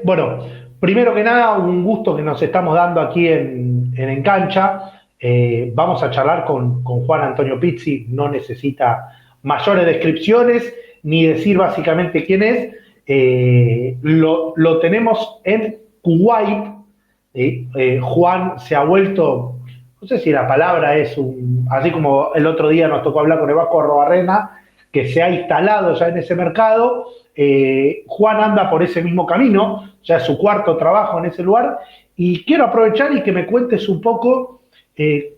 Bueno, primero que nada, un gusto que nos estamos dando aquí en Cancha. Vamos a charlar con Juan Antonio Pizzi, no necesita mayores descripciones ni decir básicamente quién es. Lo tenemos en Kuwait. Juan se ha vuelto, no sé si la palabra es así como el otro día nos tocó hablar con el Vasco Arrobarrena, que se ha instalado ya en ese mercado. Juan anda por ese mismo camino, ya es su cuarto trabajo en ese lugar, y quiero aprovechar y que me cuentes un poco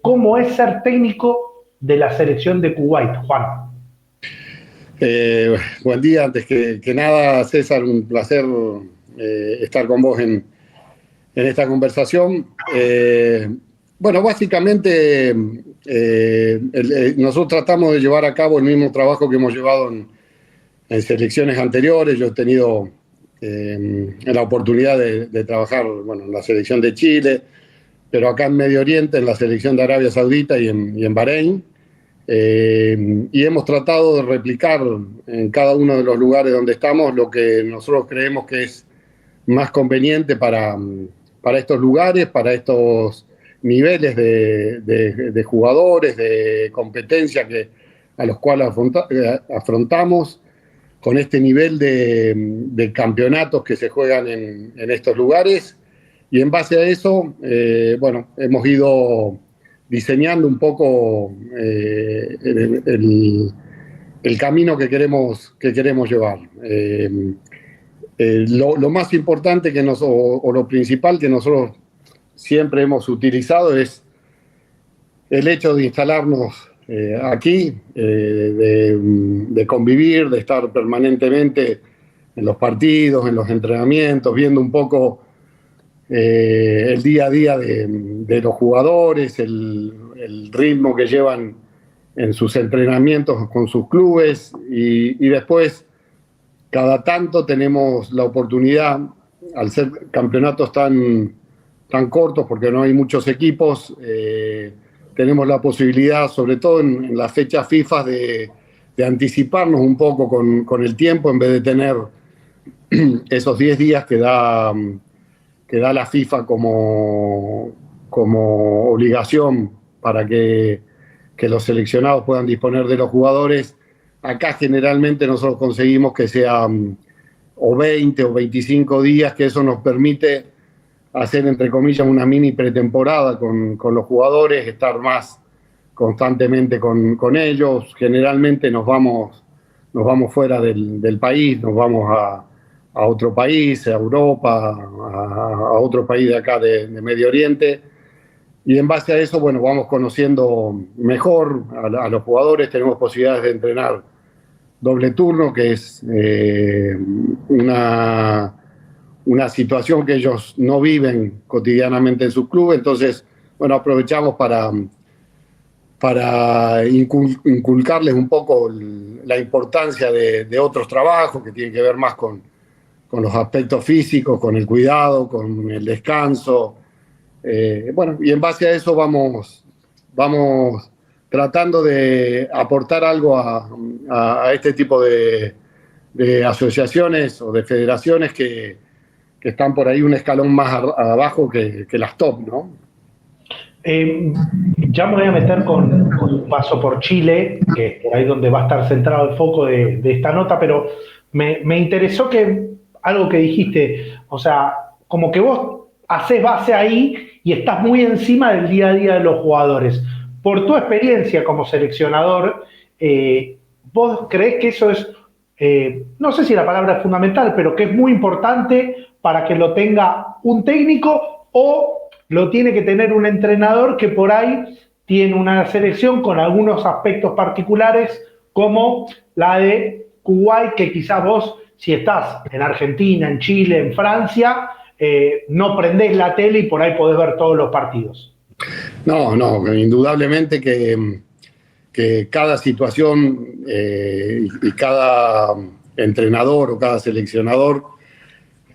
cómo es ser técnico de la selección de Kuwait, Juan. Buen día, antes que nada, César, un placer estar con vos en esta conversación. Bueno, básicamente nosotros tratamos de llevar a cabo el mismo trabajo que hemos llevado en selecciones anteriores. Yo he tenido la oportunidad de trabajar, bueno, en la selección de Chile, pero acá en Medio Oriente, en la selección de Arabia Saudita y en Bahrein. Y hemos tratado de replicar en cada uno de los lugares donde estamos lo que nosotros creemos que es más conveniente para estos lugares, para estos niveles de jugadores, de competencia a los cuales afrontamos, con este nivel de campeonatos que se juegan en estos lugares. Y en base a eso, bueno, hemos ido diseñando un poco el camino que queremos llevar. Lo más importante o lo principal que nosotros siempre hemos utilizado es el hecho de instalarnos aquí, de convivir, de estar permanentemente en los partidos, en los entrenamientos, viendo un poco el día a día de los jugadores, el ritmo que llevan en sus entrenamientos con sus clubes, y después cada tanto tenemos la oportunidad, al ser campeonatos tan cortos porque no hay muchos equipos, tenemos la posibilidad, sobre todo en las fechas FIFA, de anticiparnos un poco con el tiempo, en vez de tener esos 10 días que da la FIFA como obligación para que los seleccionados puedan disponer de los jugadores. Acá generalmente nosotros conseguimos que sean o 20 o 25 días, que eso nos permite hacer, entre comillas, una mini pretemporada con los jugadores, estar más constantemente con ellos. Generalmente nos vamos fuera del país, nos vamos a otro país, a Europa, a otro país de acá de Medio Oriente, y en base a eso, bueno, vamos conociendo mejor a los jugadores. Tenemos posibilidades de entrenar doble turno, que es una situación que ellos no viven cotidianamente en sus clubes. Entonces, bueno, aprovechamos para inculcarles un poco la importancia de otros trabajos que tienen que ver más con los aspectos físicos, con el cuidado, con el descanso. Bueno, y en base a eso vamos tratando de aportar algo a este tipo de asociaciones o de federaciones que están por ahí un escalón más abajo que las top, ¿no? Ya me voy a meter con un paso por Chile, que es por ahí donde va a estar centrado el foco de esta nota, pero me interesó algo que dijiste, o sea, como que vos haces base ahí y estás muy encima del día a día de los jugadores. Por tu experiencia como seleccionador, ¿vos creés que eso es, no sé si la palabra es fundamental, pero que es muy importante para que lo tenga un técnico, o lo tiene que tener un entrenador que por ahí tiene una selección con algunos aspectos particulares, como la de Kuwait, que quizás vos, si estás en Argentina, en Chile, en Francia, no prendés la tele y por ahí podés ver todos los partidos? No, indudablemente que cada situación y cada entrenador o cada seleccionador,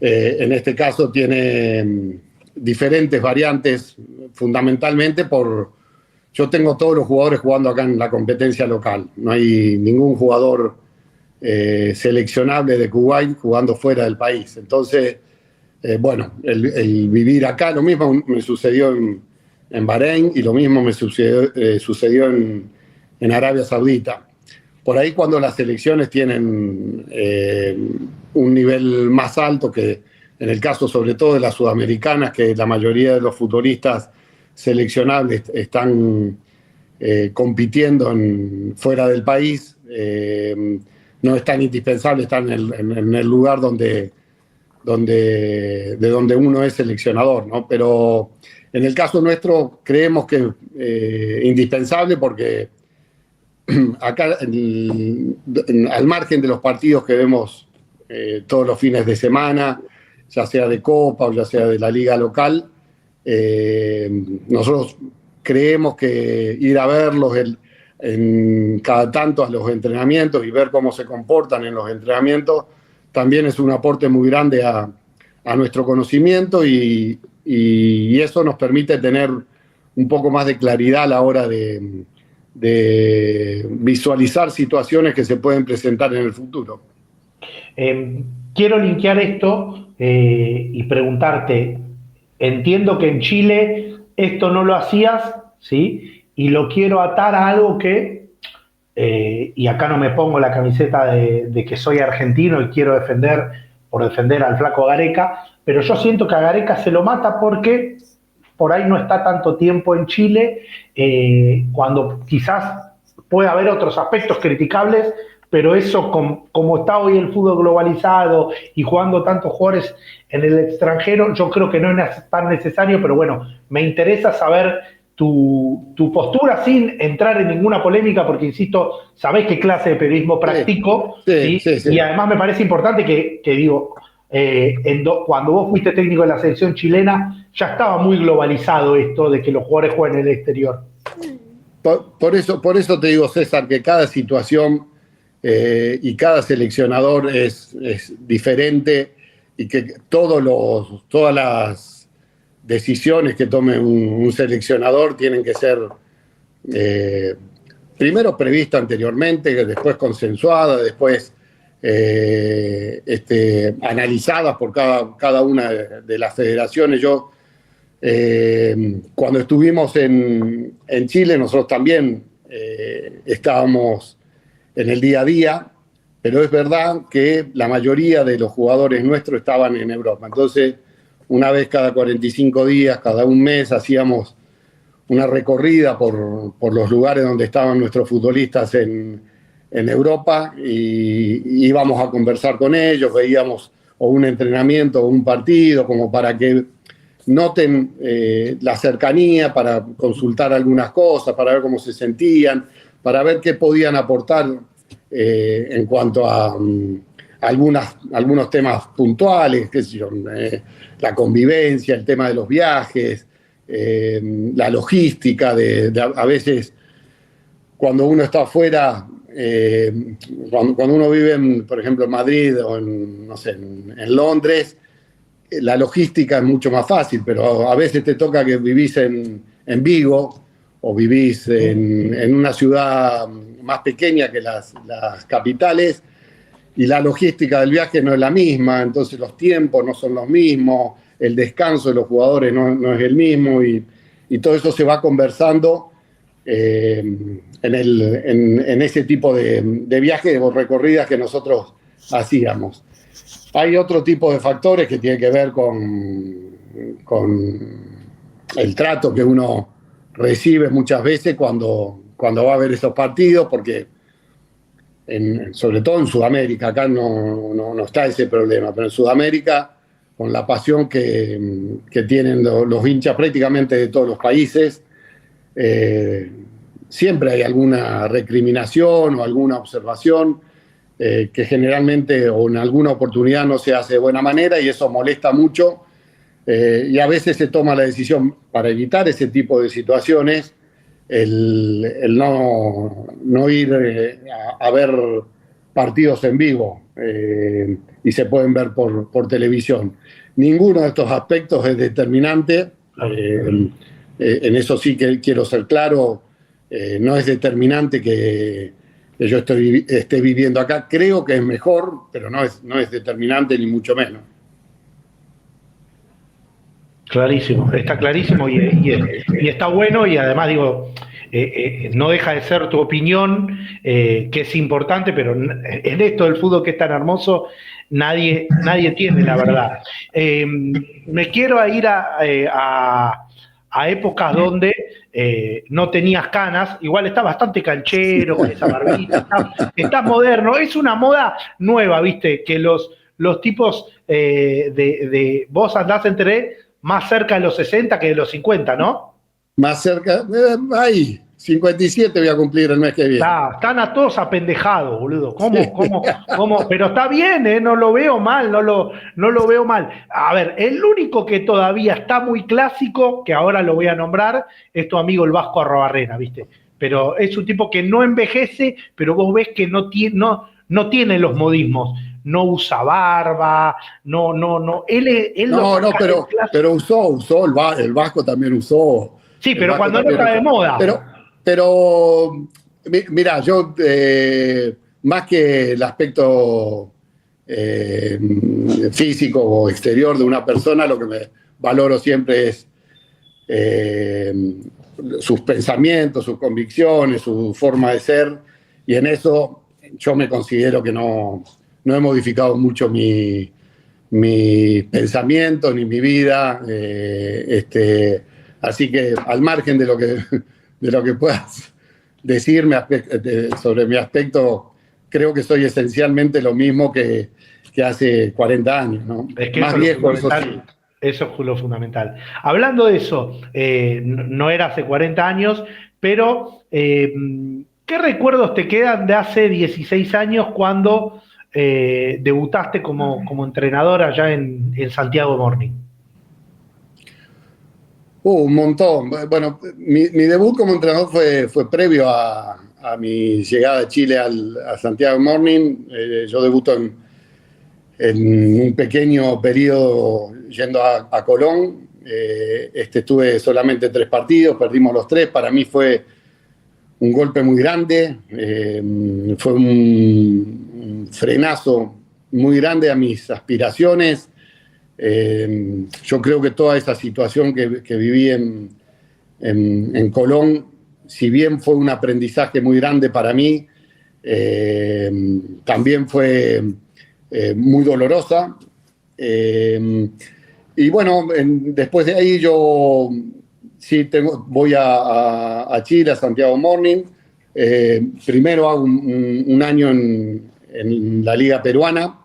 en este caso, tiene diferentes variantes, fundamentalmente yo tengo todos los jugadores jugando acá en la competencia local. No hay ningún jugador seleccionable de Kuwait jugando fuera del país. Entonces, bueno, el vivir acá, lo mismo me sucedió en Bahrein y lo mismo me sucedió en Arabia Saudita. Por ahí cuando las selecciones tienen un nivel más alto, que en el caso sobre todo de las sudamericanas, que la mayoría de los futbolistas seleccionables están compitiendo fuera del país, no es tan indispensable estar en el lugar de donde uno es seleccionador, ¿no? Pero en el caso nuestro creemos que es indispensable porque acá, al margen de los partidos que vemos todos los fines de semana, ya sea de Copa o ya sea de la liga local, nosotros creemos que ir a verlos cada tanto a los entrenamientos y ver cómo se comportan en los entrenamientos también es un aporte muy grande a nuestro conocimiento y eso nos permite tener un poco más de claridad a la hora de visualizar situaciones que se pueden presentar en el futuro. Quiero linkear esto y preguntarte, entiendo que en Chile esto no lo hacías, ¿sí? Y lo quiero atar a algo que, y acá no me pongo la camiseta de que soy argentino y quiero defender al flaco Gareca, pero yo siento que a Gareca se lo mata porque por ahí no está tanto tiempo en Chile, cuando quizás puede haber otros aspectos criticables, pero eso, como está hoy el fútbol globalizado y jugando tantos jugadores en el extranjero, yo creo que no es tan necesario, pero bueno, me interesa saber tu postura sin entrar en ninguna polémica, porque insisto, sabés qué clase de periodismo practico, sí, sí, sí. Y además me parece importante que digo, cuando vos fuiste técnico de la selección chilena, ya estaba muy globalizado esto de que los jugadores jueguen en el exterior. Por eso te digo, César, que cada situación y cada seleccionador es diferente y que todas las decisiones que tome un seleccionador tienen que ser primero previstas anteriormente, después consensuadas, después analizadas por cada una de las federaciones. Cuando estuvimos en Chile, nosotros también estábamos en el día a día, pero es verdad que la mayoría de los jugadores nuestros estaban en Europa. Entonces, una vez cada 45 días, cada un mes, hacíamos una recorrida por los lugares donde estaban nuestros futbolistas en Europa y íbamos a conversar con ellos, veíamos o un entrenamiento o un partido, como para que noten la cercanía, para consultar algunas cosas, para ver cómo se sentían, para ver qué podían aportar en cuanto a algunos temas puntuales, qué sé yo, la convivencia, el tema de los viajes, la logística, a veces cuando uno está afuera, cuando uno vive, por ejemplo, en Madrid o no sé, en Londres, la logística es mucho más fácil, pero a veces te toca que vivís en Vigo o vivís en una ciudad más pequeña que las capitales y la logística del viaje no es la misma, entonces los tiempos no son los mismos, el descanso de los jugadores no es el mismo y todo eso se va conversando en ese tipo de viajes o recorridas que nosotros hacíamos. Hay otro tipo de factores que tienen que ver con el trato que uno recibe muchas veces cuando va a ver esos partidos, porque sobre todo en Sudamérica, acá no está ese problema, pero en Sudamérica, con la pasión que tienen los hinchas prácticamente de todos los países, siempre hay alguna recriminación o alguna observación que generalmente o en alguna oportunidad no se hace de buena manera y eso molesta mucho y a veces se toma la decisión para evitar ese tipo de situaciones el no ir a ver partidos en vivo y se pueden ver por televisión. Ninguno de estos aspectos es determinante, en eso sí que quiero ser claro, no es determinante que yo esté viviendo acá. Creo que es mejor, pero no es determinante ni mucho menos. Clarísimo, está clarísimo y está bueno y además digo, no deja de ser tu opinión, que es importante, pero en esto del fútbol que es tan hermoso, nadie tiene la verdad. Me quiero ir a épocas donde no tenías canas, igual estás bastante canchero con esa barbita, estás moderno, es una moda nueva, viste, que los tipos vos andás entre más cerca de los 60 que de los 50, ¿no? Más cerca, ahí, 57 voy a cumplir el mes que viene. Están a todos apendejados, boludo. ¿Cómo? Pero está bien, ¿eh? No lo veo mal, no lo veo mal. A ver, el único que todavía está muy clásico, que ahora lo voy a nombrar, es tu amigo el Vasco Arrobarrena, ¿viste? Pero es un tipo que no envejece, pero vos ves que no tiene los modismos. No usa barba, no. Él no, pero usó el Vasco también usó. Sí, pero cuando no está de moda. Pero mira, yo más que el aspecto físico o exterior de una persona, lo que me valoro siempre es sus pensamientos, sus convicciones, su forma de ser, y en eso yo me considero que no he modificado mucho mi pensamiento ni mi vida. Así que al margen de lo que puedas decirme sobre mi aspecto, creo que soy esencialmente lo mismo que hace 40 años, ¿no? Es que más viejo, eso sí. Eso es lo fundamental. Hablando de eso, no era hace 40 años, pero ¿qué recuerdos te quedan de hace 16 años cuando debutaste como entrenador allá en Santiago Morning? Un montón. Bueno, mi debut como entrenador fue previo a mi llegada a Chile a Santiago Morning. Yo debuto en un pequeño periodo yendo a Colón. Estuve solamente 3 partidos, perdimos los 3. Para mí fue un golpe muy grande, fue un frenazo muy grande a mis aspiraciones. Yo creo que toda esa situación que viví en Colón, si bien fue un aprendizaje muy grande para mí, también fue muy dolorosa. Y bueno, después de ahí yo sí voy a Chile, a Santiago Morning. Primero hago un año en la Liga Peruana,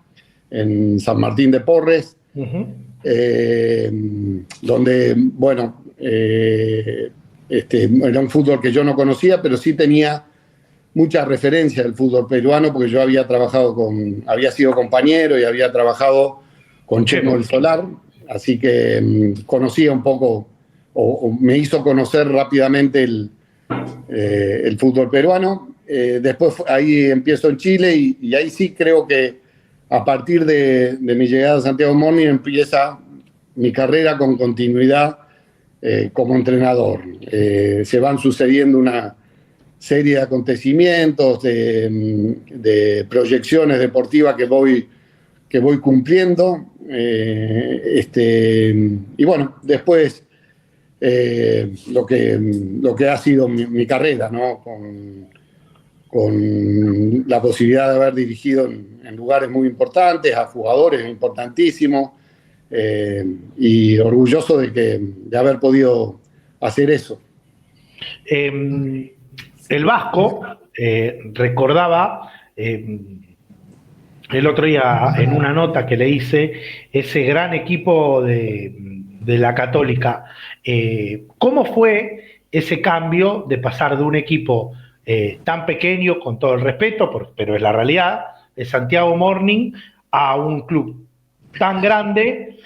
en San Martín de Porres. Uh-huh. Donde, bueno, era un fútbol que yo no conocía, pero sí tenía mucha referencia del fútbol peruano, porque yo había sido compañero y había trabajado con Chemo del Solar, así que conocía un poco, o me hizo conocer rápidamente el fútbol peruano. Después ahí empiezo en Chile y ahí sí creo que a partir de mi llegada a Santiago Morning empieza mi carrera con continuidad como entrenador. Se van sucediendo una serie de acontecimientos, de proyecciones deportivas que voy cumpliendo. Y bueno, después lo que ha sido mi carrera, ¿no? Con la posibilidad de haber dirigido en lugares muy importantes, a jugadores importantísimos, y orgulloso de haber podido hacer eso. El Vasco recordaba el otro día en una nota que le hice ese gran equipo de la Católica. ¿Cómo fue ese cambio de pasar de un equipo tan pequeño, con todo el respeto, pero es la realidad, de Santiago Morning a un club tan grande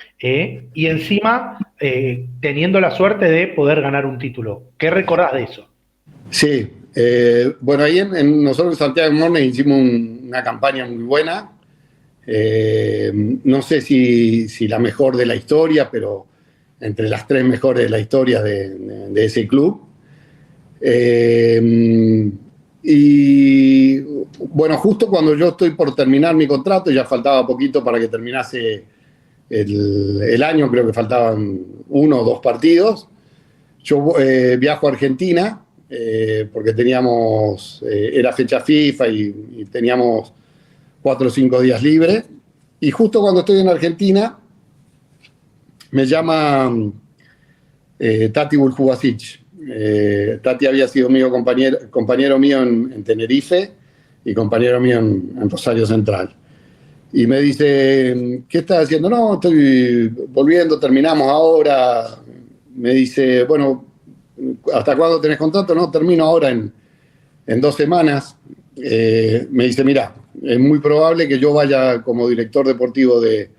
y encima teniendo la suerte de poder ganar un título? ¿Qué recordás de eso? Sí, bueno, ahí nosotros en Santiago Morning hicimos una campaña muy buena. No sé si la mejor de la historia, pero entre las 3 mejores de la historia de ese club. Y bueno, justo cuando yo estoy por terminar mi contrato, ya faltaba poquito para que terminase el año, creo que faltaban 1 o 2 partidos. Yo viajo a Argentina porque era fecha FIFA y teníamos 4 o 5 días libres. Y justo cuando estoy en Argentina, me llama Tati Buljubasic. Tati había sido compañero mío en Tenerife y compañero mío en Rosario Central. Y me dice, ¿qué estás haciendo? No, estoy volviendo, terminamos ahora. Me dice, bueno, ¿hasta cuándo tenés contrato? No, termino ahora en 2 semanas. Me dice, mira, es muy probable que yo vaya como director deportivo de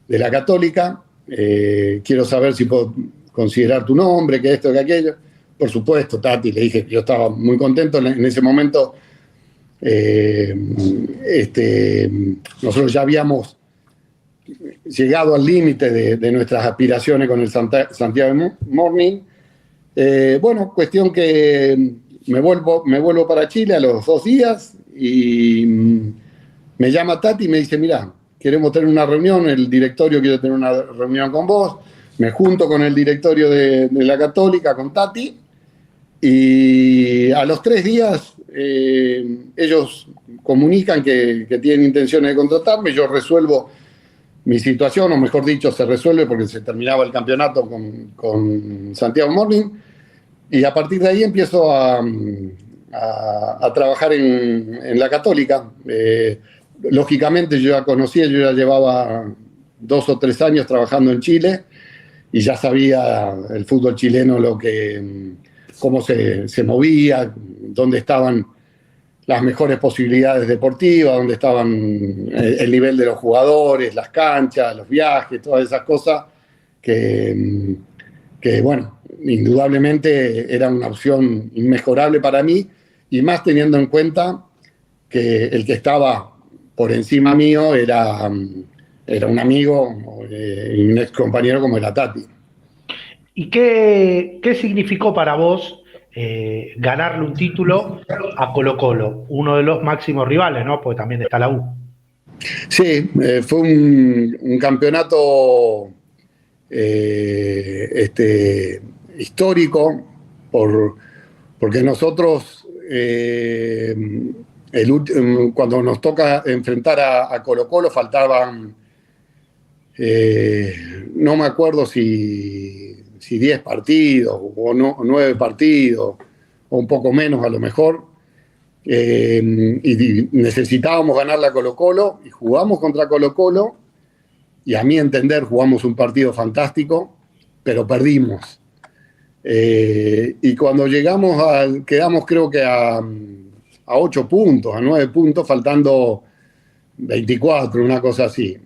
la Católica. Quiero saber si puedo considerar tu nombre, que esto, que aquello. Por supuesto, Tati, le dije que yo estaba muy contento en ese momento. Nosotros ya habíamos llegado al límite de nuestras aspiraciones con el Santiago Morning. Bueno, cuestión que me vuelvo para Chile a los 2 días y me llama Tati y me dice, mira, queremos tener una reunión, el directorio quiere tener una reunión con vos. Me junto con el directorio de la Católica, con Tati, y a los 3 días ellos comunican que tienen intenciones de contratarme. Yo resuelvo mi situación, o mejor dicho, se resuelve porque se terminaba el campeonato con Santiago Morning, y a partir de ahí empiezo a trabajar en la Católica. Lógicamente yo ya llevaba 2 o 3 años trabajando en Chile y ya sabía el fútbol chileno cómo se movía, dónde estaban las mejores posibilidades deportivas, dónde estaban el nivel de los jugadores, las canchas, los viajes, todas esas cosas que bueno, indudablemente era una opción inmejorable para mí, y más teniendo en cuenta que el que estaba por encima mío era un amigo y un ex compañero como era Tati. ¿Y qué significó para vos ganarle un título a Colo-Colo, uno de los máximos rivales, ¿no? Porque también está la U. Sí, fue un campeonato histórico porque nosotros cuando nos toca enfrentar a Colo-Colo faltaban no me acuerdo si 10 partidos o 9 partidos o un poco menos a lo mejor, y necesitábamos ganar a Colo-Colo y jugamos contra Colo-Colo, y a mi entender jugamos un partido fantástico, pero perdimos. Y cuando quedamos creo que a 8 puntos, a 9 puntos, faltando 24, una cosa así.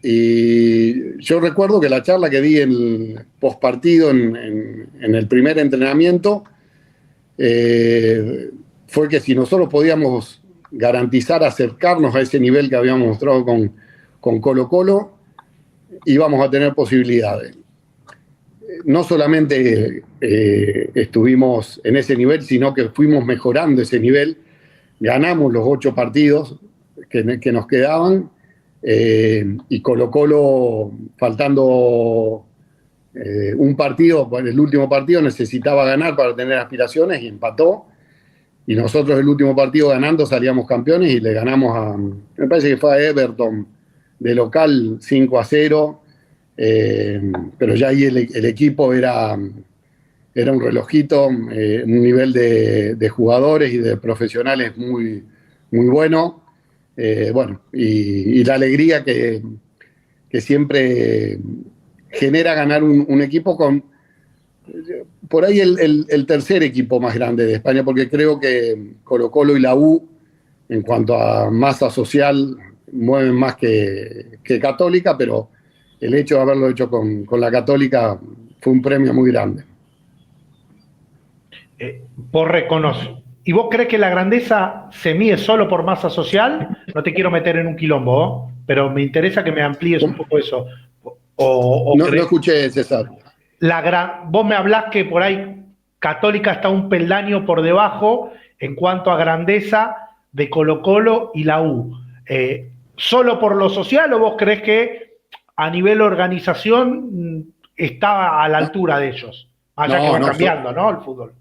Y yo recuerdo que la charla que di en el postpartido en el primer entrenamiento fue que si nosotros podíamos garantizar acercarnos a ese nivel que habíamos mostrado con Colo-Colo, íbamos a tener posibilidades. No solamente estuvimos en ese nivel, sino que fuimos mejorando ese nivel. Ganamos los 8 partidos que nos quedaban, y Colo-Colo, faltando un partido, el último partido necesitaba ganar para tener aspiraciones y empató. Y nosotros el último partido ganando salíamos campeones y le ganamos me parece que fue a Everton de local 5-0. Pero ya ahí el equipo era un relojito, un nivel de jugadores y de profesionales muy, muy bueno. Bueno, y la alegría que siempre genera ganar un equipo con por ahí el tercer equipo más grande de España, porque creo que Colo-Colo y la U, en cuanto a masa social, mueven más que Católica, pero el hecho de haberlo hecho con la Católica fue un premio muy grande. Vos reconoces. ¿Y vos crees que la grandeza se mide solo por masa social? No te quiero meter en un quilombo, pero me interesa que me amplíes un poco eso. No escuché, César. Vos me hablás que por ahí Católica está un peldaño por debajo en cuanto a grandeza de Colo-Colo y la U. ¿Solo por lo social o vos crees que a nivel organización está a la altura de ellos. Allá que va cambiando, ¿no? El fútbol.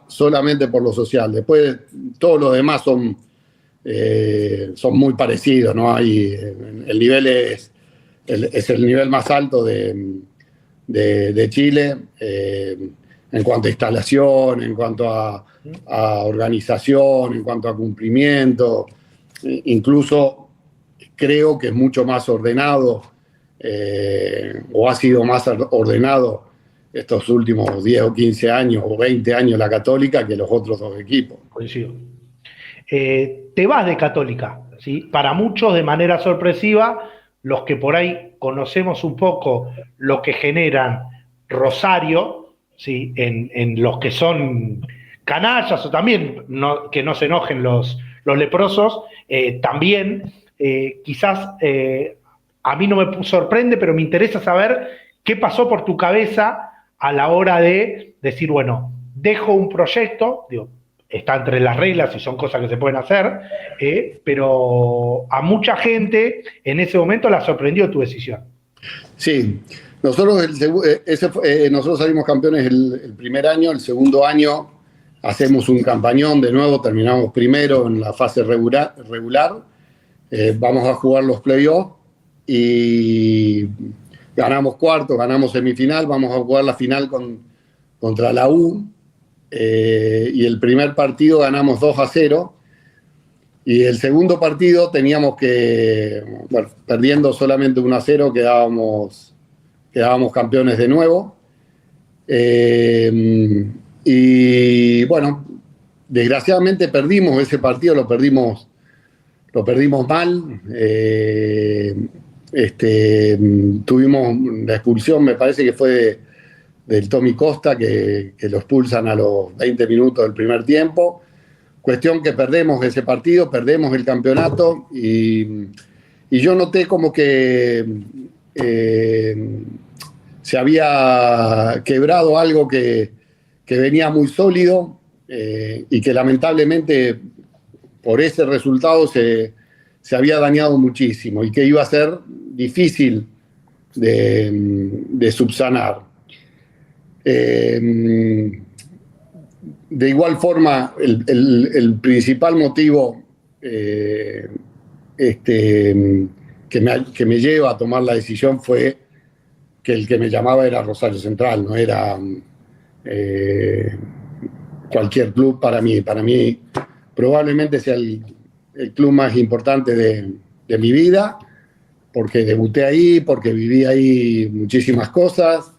Solamente por lo social. Después, todos los demás son muy parecidos, ¿no? El nivel es el nivel más alto de Chile en cuanto a instalación, en cuanto a organización, en cuanto a cumplimiento. Incluso creo que es mucho más ordenado o ha sido más ordenado estos últimos 10 o 15 años o 20 años la Católica que los otros dos equipos. Coincido. Te vas de Católica, ¿sí? Para muchos de manera sorpresiva, los que por ahí conocemos un poco lo que generan Rosario, ¿sí? En los que son canallas o también que no se enojen los leprosos, también quizás a mí no me sorprende, pero me interesa saber qué pasó por tu cabeza a la hora de decir, bueno, dejo un proyecto, digo, está entre las reglas y son cosas que se pueden hacer, pero a mucha gente en ese momento la sorprendió tu decisión. Sí, nosotros salimos campeones el primer año, el segundo año hacemos un campañón de nuevo, terminamos primero en la fase regular, vamos a jugar los playoffs y ganamos cuarto, ganamos semifinal, vamos a jugar la final contra la U y el primer partido ganamos 2-0 y el segundo partido teníamos que, bueno, perdiendo solamente 1-0 quedábamos campeones de nuevo y bueno, desgraciadamente perdimos ese partido, lo perdimos mal. Tuvimos la expulsión, me parece que fue del Tommy Costa, que lo expulsan a los 20 minutos del primer tiempo. Cuestión que perdemos ese partido, perdemos el campeonato y yo noté como que se había quebrado algo que venía muy sólido y que lamentablemente por ese resultado se había dañado muchísimo y que iba a ser difícil de subsanar. De igual forma, el principal motivo que me lleva a tomar la decisión fue que el que me llamaba era Rosario Central, no era cualquier club para mí. Para mí probablemente sea el club más importante de mi vida, porque debuté ahí, porque viví ahí muchísimas cosas,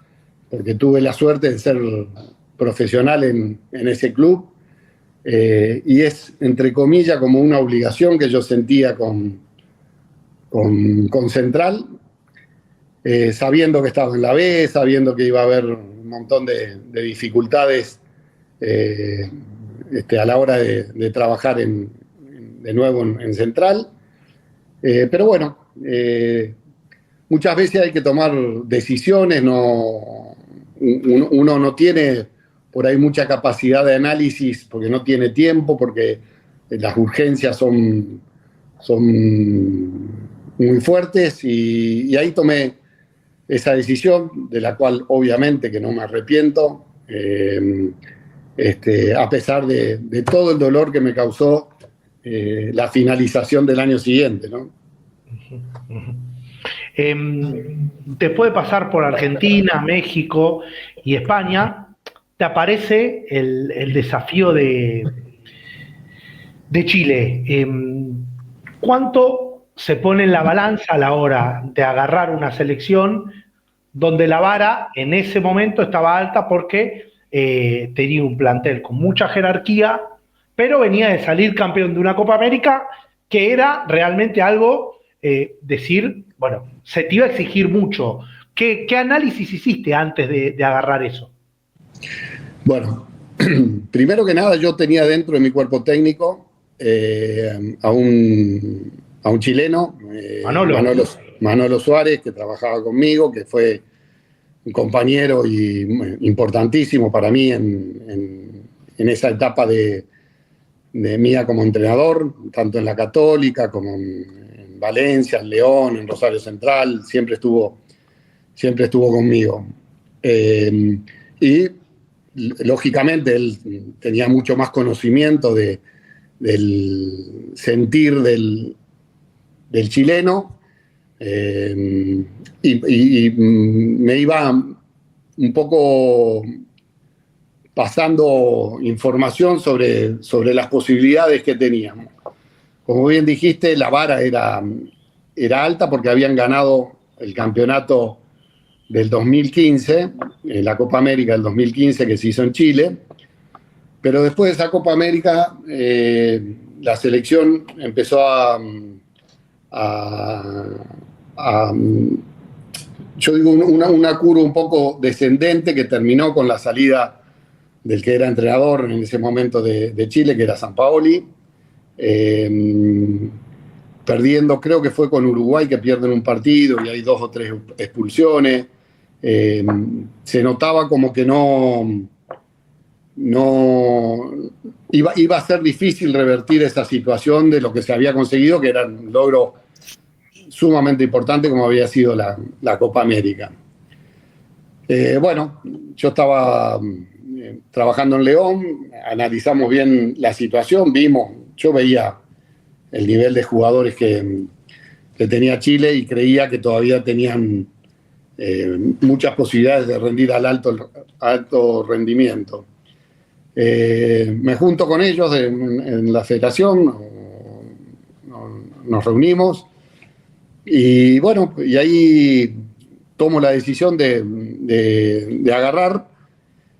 porque tuve la suerte de ser profesional en ese club, y es, entre comillas, como una obligación que yo sentía con Central, sabiendo que estaba en la B, sabiendo que iba a haber un montón de dificultades a la hora de trabajar de nuevo en Central. Pero bueno, muchas veces hay que tomar decisiones, uno no tiene por ahí mucha capacidad de análisis porque no tiene tiempo, porque las urgencias son muy fuertes y ahí tomé esa decisión, de la cual obviamente que no me arrepiento, a pesar de todo el dolor que me causó la finalización del año siguiente, ¿no? Te puede pasar por Argentina, México y España, te aparece el desafío de Chile. ¿Cuánto se pone en la balanza a la hora de agarrar una selección donde la vara en ese momento estaba alta porque tenía un plantel con mucha jerarquía, pero venía de salir campeón de una Copa América que era realmente algo, decir, bueno, se te iba a exigir mucho. ¿Qué análisis hiciste antes de agarrar eso? Bueno, primero que nada yo tenía dentro de mi cuerpo técnico a un chileno, Manolo Suárez, que trabajaba conmigo, que fue un compañero y importantísimo para mí en esa etapa de mía como entrenador, tanto en la Católica como en Valencia, en León, en Rosario Central, siempre estuvo conmigo. Y lógicamente él tenía mucho más conocimiento del sentir del chileno, y me iba un poco pasando información sobre las posibilidades que teníamos. Como bien dijiste, la vara era alta porque habían ganado el campeonato del 2015, la Copa América del 2015 que se hizo en Chile, pero después de esa Copa América la selección empezó yo digo, una curva un poco descendente que terminó con la salida del que era entrenador en ese momento de Chile, que era Sampaoli, perdiendo, creo que fue con Uruguay, que pierden un partido y hay 2 o 3 expulsiones. Se notaba como que no iba a ser difícil revertir esa situación de lo que se había conseguido, que era un logro sumamente importante como había sido la Copa América. Bueno, yo estaba trabajando en León, analizamos bien la situación, yo veía el nivel de jugadores que tenía Chile y creía que todavía tenían muchas posibilidades de rendir al alto rendimiento. Me junto con ellos en la federación, nos reunimos y bueno, y ahí tomo la decisión de agarrar,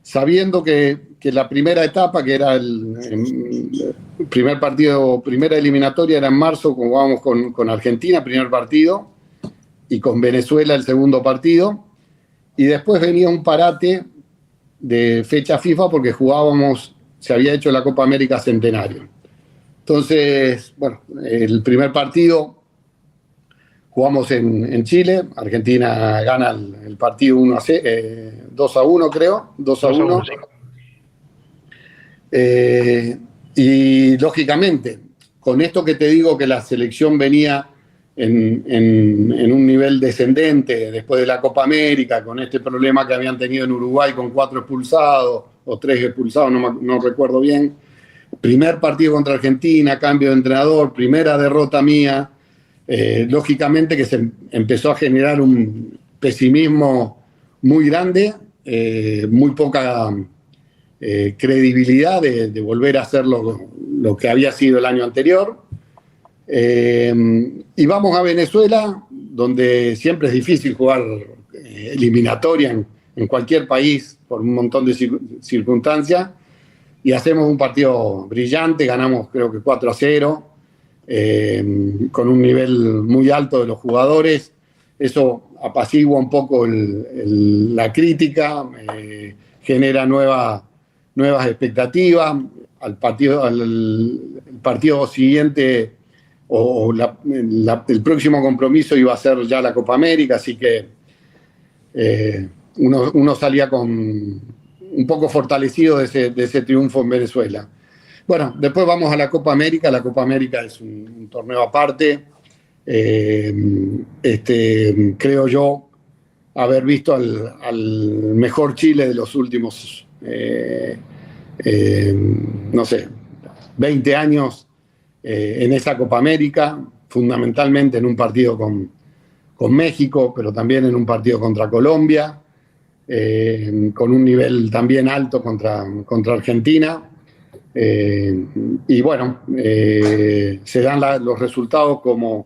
sabiendo que la primera etapa, que era el primer partido, primera eliminatoria, era en marzo, jugábamos con Argentina, primer partido, y con Venezuela el segundo partido, y después venía un parate de fecha FIFA porque se había hecho la Copa América Centenario. Entonces, bueno, el primer partido jugamos en Chile, Argentina gana el partido 2-1, creo, 2-1. Y lógicamente, con esto que te digo, que la selección venía en un nivel descendente después de la Copa América, con este problema que habían tenido en Uruguay con 4 expulsados o 3 expulsados, no recuerdo bien. Primer partido contra Argentina, cambio de entrenador, primera derrota mía. Lógicamente que se empezó a generar un pesimismo muy grande, muy poca credibilidad de volver a hacer lo que había sido el año anterior. Y vamos a Venezuela, donde siempre es difícil jugar eliminatoria en cualquier país por un montón de circunstancias, y hacemos un partido brillante, ganamos creo que 4-0, con un nivel muy alto de los jugadores. Eso apacigua un poco la crítica, genera nuevas expectativas. Al partido siguiente el próximo compromiso iba a ser ya la Copa América, así que uno salía un poco fortalecido de ese triunfo en Venezuela. Bueno, después vamos a la Copa América. La Copa América es un torneo aparte. Creo yo haber visto al mejor Chile de los últimos, no sé, 20 años en esa Copa América, fundamentalmente en un partido con México, pero también en un partido contra Colombia, con un nivel también alto contra Argentina. Y bueno, se dan los resultados como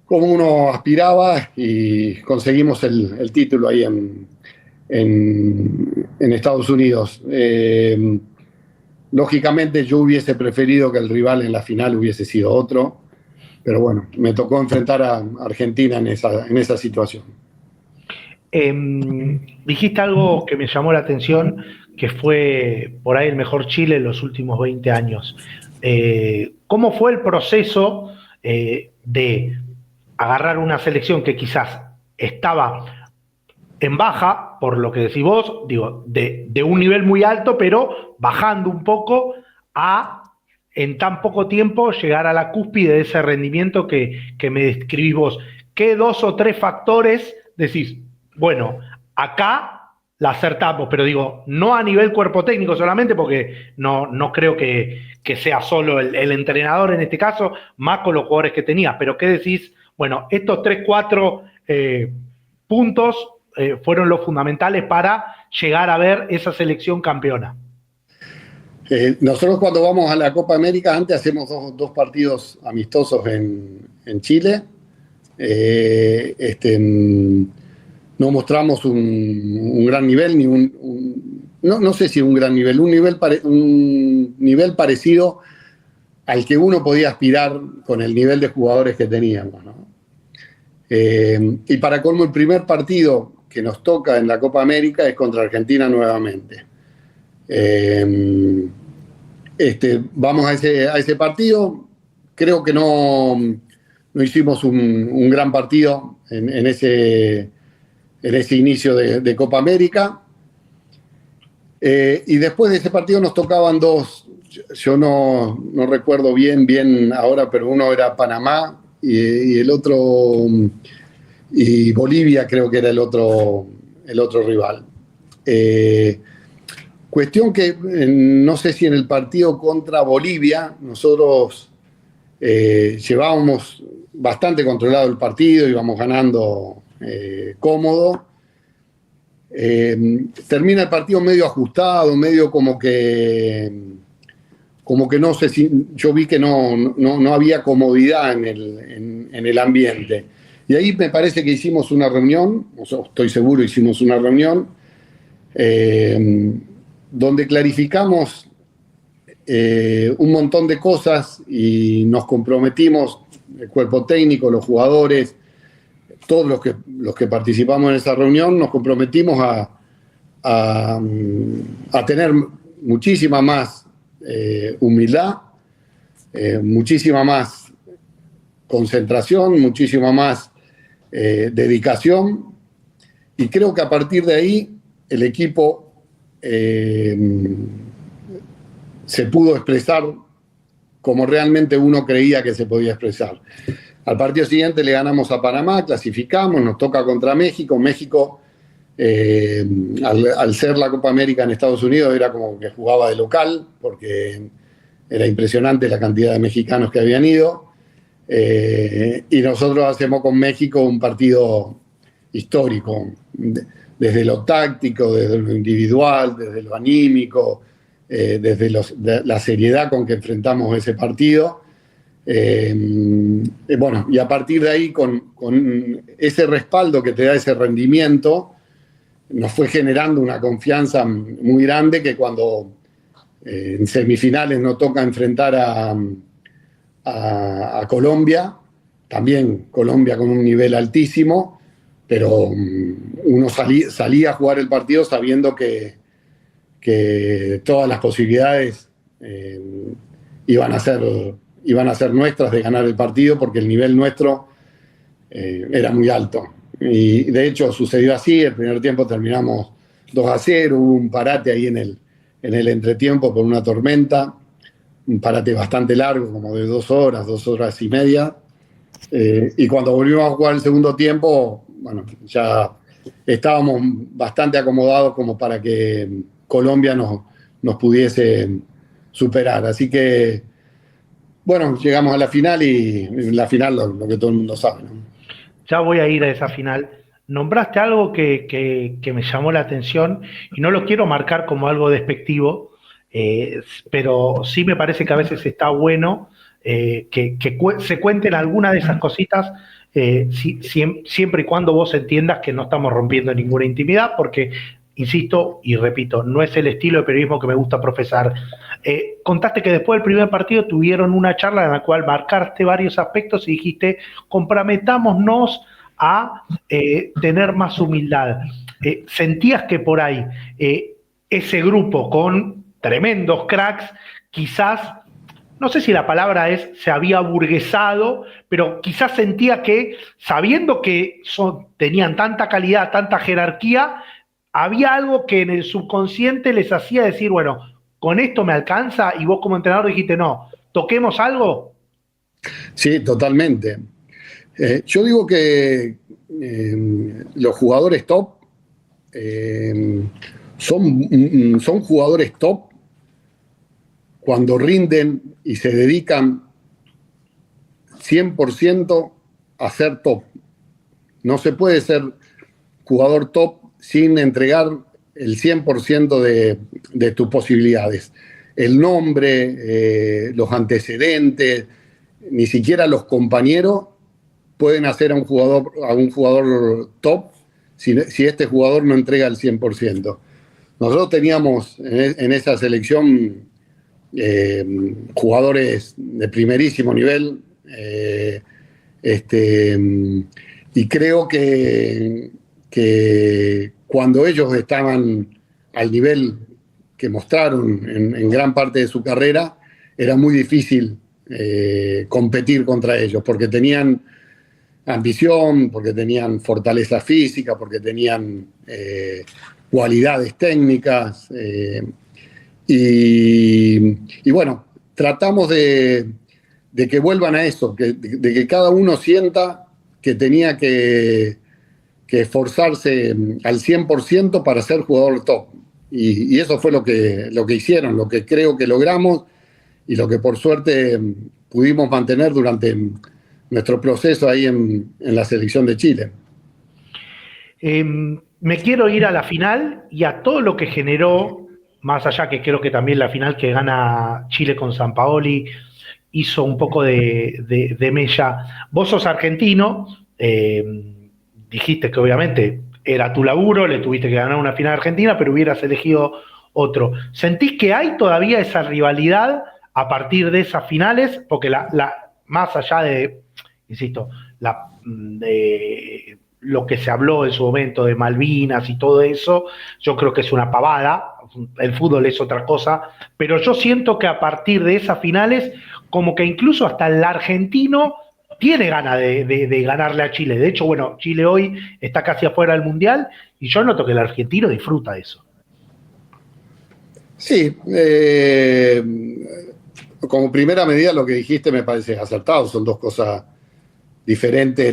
uno aspiraba y conseguimos el título ahí en Estados Unidos. Lógicamente yo hubiese preferido que el rival en la final hubiese sido otro, pero bueno, me tocó enfrentar a Argentina en esa situación. Dijiste algo que me llamó la atención, que fue por ahí el mejor Chile en los últimos 20 años. ¿Cómo fue el proceso de agarrar una selección que quizás estaba en baja, por lo que decís vos, digo, de un nivel muy alto, pero bajando un poco, a en tan poco tiempo llegar a la cúspide de ese rendimiento que me describís vos? ¿Qué 2 o 3 factores decís? Bueno, acá la acertamos, pero digo, no a nivel cuerpo técnico solamente, porque no creo que sea solo el entrenador en este caso, más con los jugadores que tenías, pero ¿qué decís? Bueno, estos 3, 4 puntos fueron los fundamentales para llegar a ver esa selección campeona. Nosotros cuando vamos a la Copa América, antes hacemos dos partidos amistosos en Chile. No mostramos un gran nivel, no sé si un gran nivel, un nivel parecido al que uno podía aspirar con el nivel de jugadores que teníamos, ¿no? Y para colmo, el primer partido que nos toca en la Copa América es contra Argentina nuevamente. Vamos a ese partido. Creo que no hicimos un gran partido en ese inicio de Copa América. Y después de ese partido nos tocaban dos. Yo no recuerdo bien ahora, pero uno era Panamá y el otro, y Bolivia creo que era el otro rival. Cuestión que no sé si en el partido contra Bolivia nosotros llevábamos bastante controlado el partido, íbamos ganando cómodo. Termina el partido medio ajustado, medio como que no sé si yo vi que no había comodidad en el ambiente. Y ahí me parece que hicimos una reunión, o sea, estoy seguro hicimos una reunión, donde clarificamos un montón de cosas y nos comprometimos, el cuerpo técnico, los jugadores, todos los que participamos en esa reunión, nos comprometimos a tener muchísima más humildad, muchísima más concentración, muchísima más dedicación, y creo que a partir de ahí el equipo se pudo expresar como realmente uno creía que se podía expresar. Al partido siguiente le ganamos a Panamá, clasificamos, nos toca contra México. México, al ser la Copa América en Estados Unidos, era como que jugaba de local, porque era impresionante la cantidad de mexicanos que habían ido. Y nosotros hacemos con México un partido histórico, desde lo táctico, desde lo individual, desde lo anímico, desde la seriedad con que enfrentamos ese partido. Bueno, y a partir de ahí, con ese respaldo que te da ese rendimiento, nos fue generando una confianza muy grande, que cuando en semifinales nos toca enfrentar a Colombia, también Colombia con un nivel altísimo, pero uno salía a jugar el partido sabiendo que todas las posibilidades iban a ser nuestras de ganar el partido, porque el nivel nuestro era muy alto. Y de hecho sucedió así. El primer tiempo terminamos 2-0, hubo un parate ahí en el entretiempo por una tormenta, un parate bastante largo, como de 2 horas y media. Y cuando volvimos a jugar el segundo tiempo, bueno, ya estábamos bastante acomodados como para que Colombia nos pudiese superar. Así que, bueno, llegamos a la final, y en la final lo que todo el mundo sabe, ¿no? Ya voy a ir a esa final. Nombraste algo que me llamó la atención, y no lo quiero marcar como algo despectivo, pero sí me parece que a veces está bueno que se cuenten algunas de esas cositas, siempre y cuando vos entiendas que no estamos rompiendo ninguna intimidad, porque, insisto y repito, no es el estilo de periodismo que me gusta profesar. Contaste que después del primer partido tuvieron una charla en la cual marcaste varios aspectos y dijiste: comprometámonos a tener más humildad. ¿Sentías que por ahí ese grupo con tremendos cracks, quizás, no sé si la palabra es se había aburguesado, pero quizás sentía que, sabiendo que tenían tanta calidad, tanta jerarquía, había algo que en el subconsciente les hacía decir, bueno, con esto me alcanza? Y vos como entrenador dijiste, no, toquemos algo? Sí, totalmente. Yo digo que los jugadores top son jugadores top cuando rinden y se dedican 100% a ser top. No se puede ser jugador top sin entregar el 100% de tus posibilidades. El nombre, los antecedentes, ni siquiera los compañeros pueden hacer a un jugador top si este jugador no entrega el 100%. Nosotros teníamos en esa selección jugadores de primerísimo nivel, y creo que cuando ellos estaban al nivel que mostraron en gran parte de su carrera, era muy difícil competir contra ellos, porque tenían ambición, porque tenían fortaleza física, porque tenían cualidades técnicas, y bueno, tratamos de que vuelvan a eso, de que cada uno sienta que tenía que esforzarse al 100% para ser jugador top. Y eso fue lo que hicieron, lo que creo que logramos y lo que por suerte pudimos mantener durante nuestro proceso ahí en la selección de Chile. Me quiero ir a la final y a todo lo que generó, más allá que creo que también la final que gana Chile con Sampaoli hizo un poco de mella. Vos sos argentino, dijiste que obviamente era tu laburo, le tuviste que ganar una final argentina, pero hubieras elegido otro. ¿Sentís que hay todavía esa rivalidad a partir de esas finales? Porque más allá de, insisto, de lo que se habló en su momento de Malvinas y todo eso, yo creo que es una pavada, el fútbol es otra cosa, pero yo siento que a partir de esas finales, como que incluso hasta el argentino tiene ganas de ganarle a Chile. De hecho, bueno, Chile hoy está casi afuera del Mundial y yo noto que el argentino disfruta eso. Sí, como primera medida lo que dijiste me parece acertado, son dos cosas diferentes.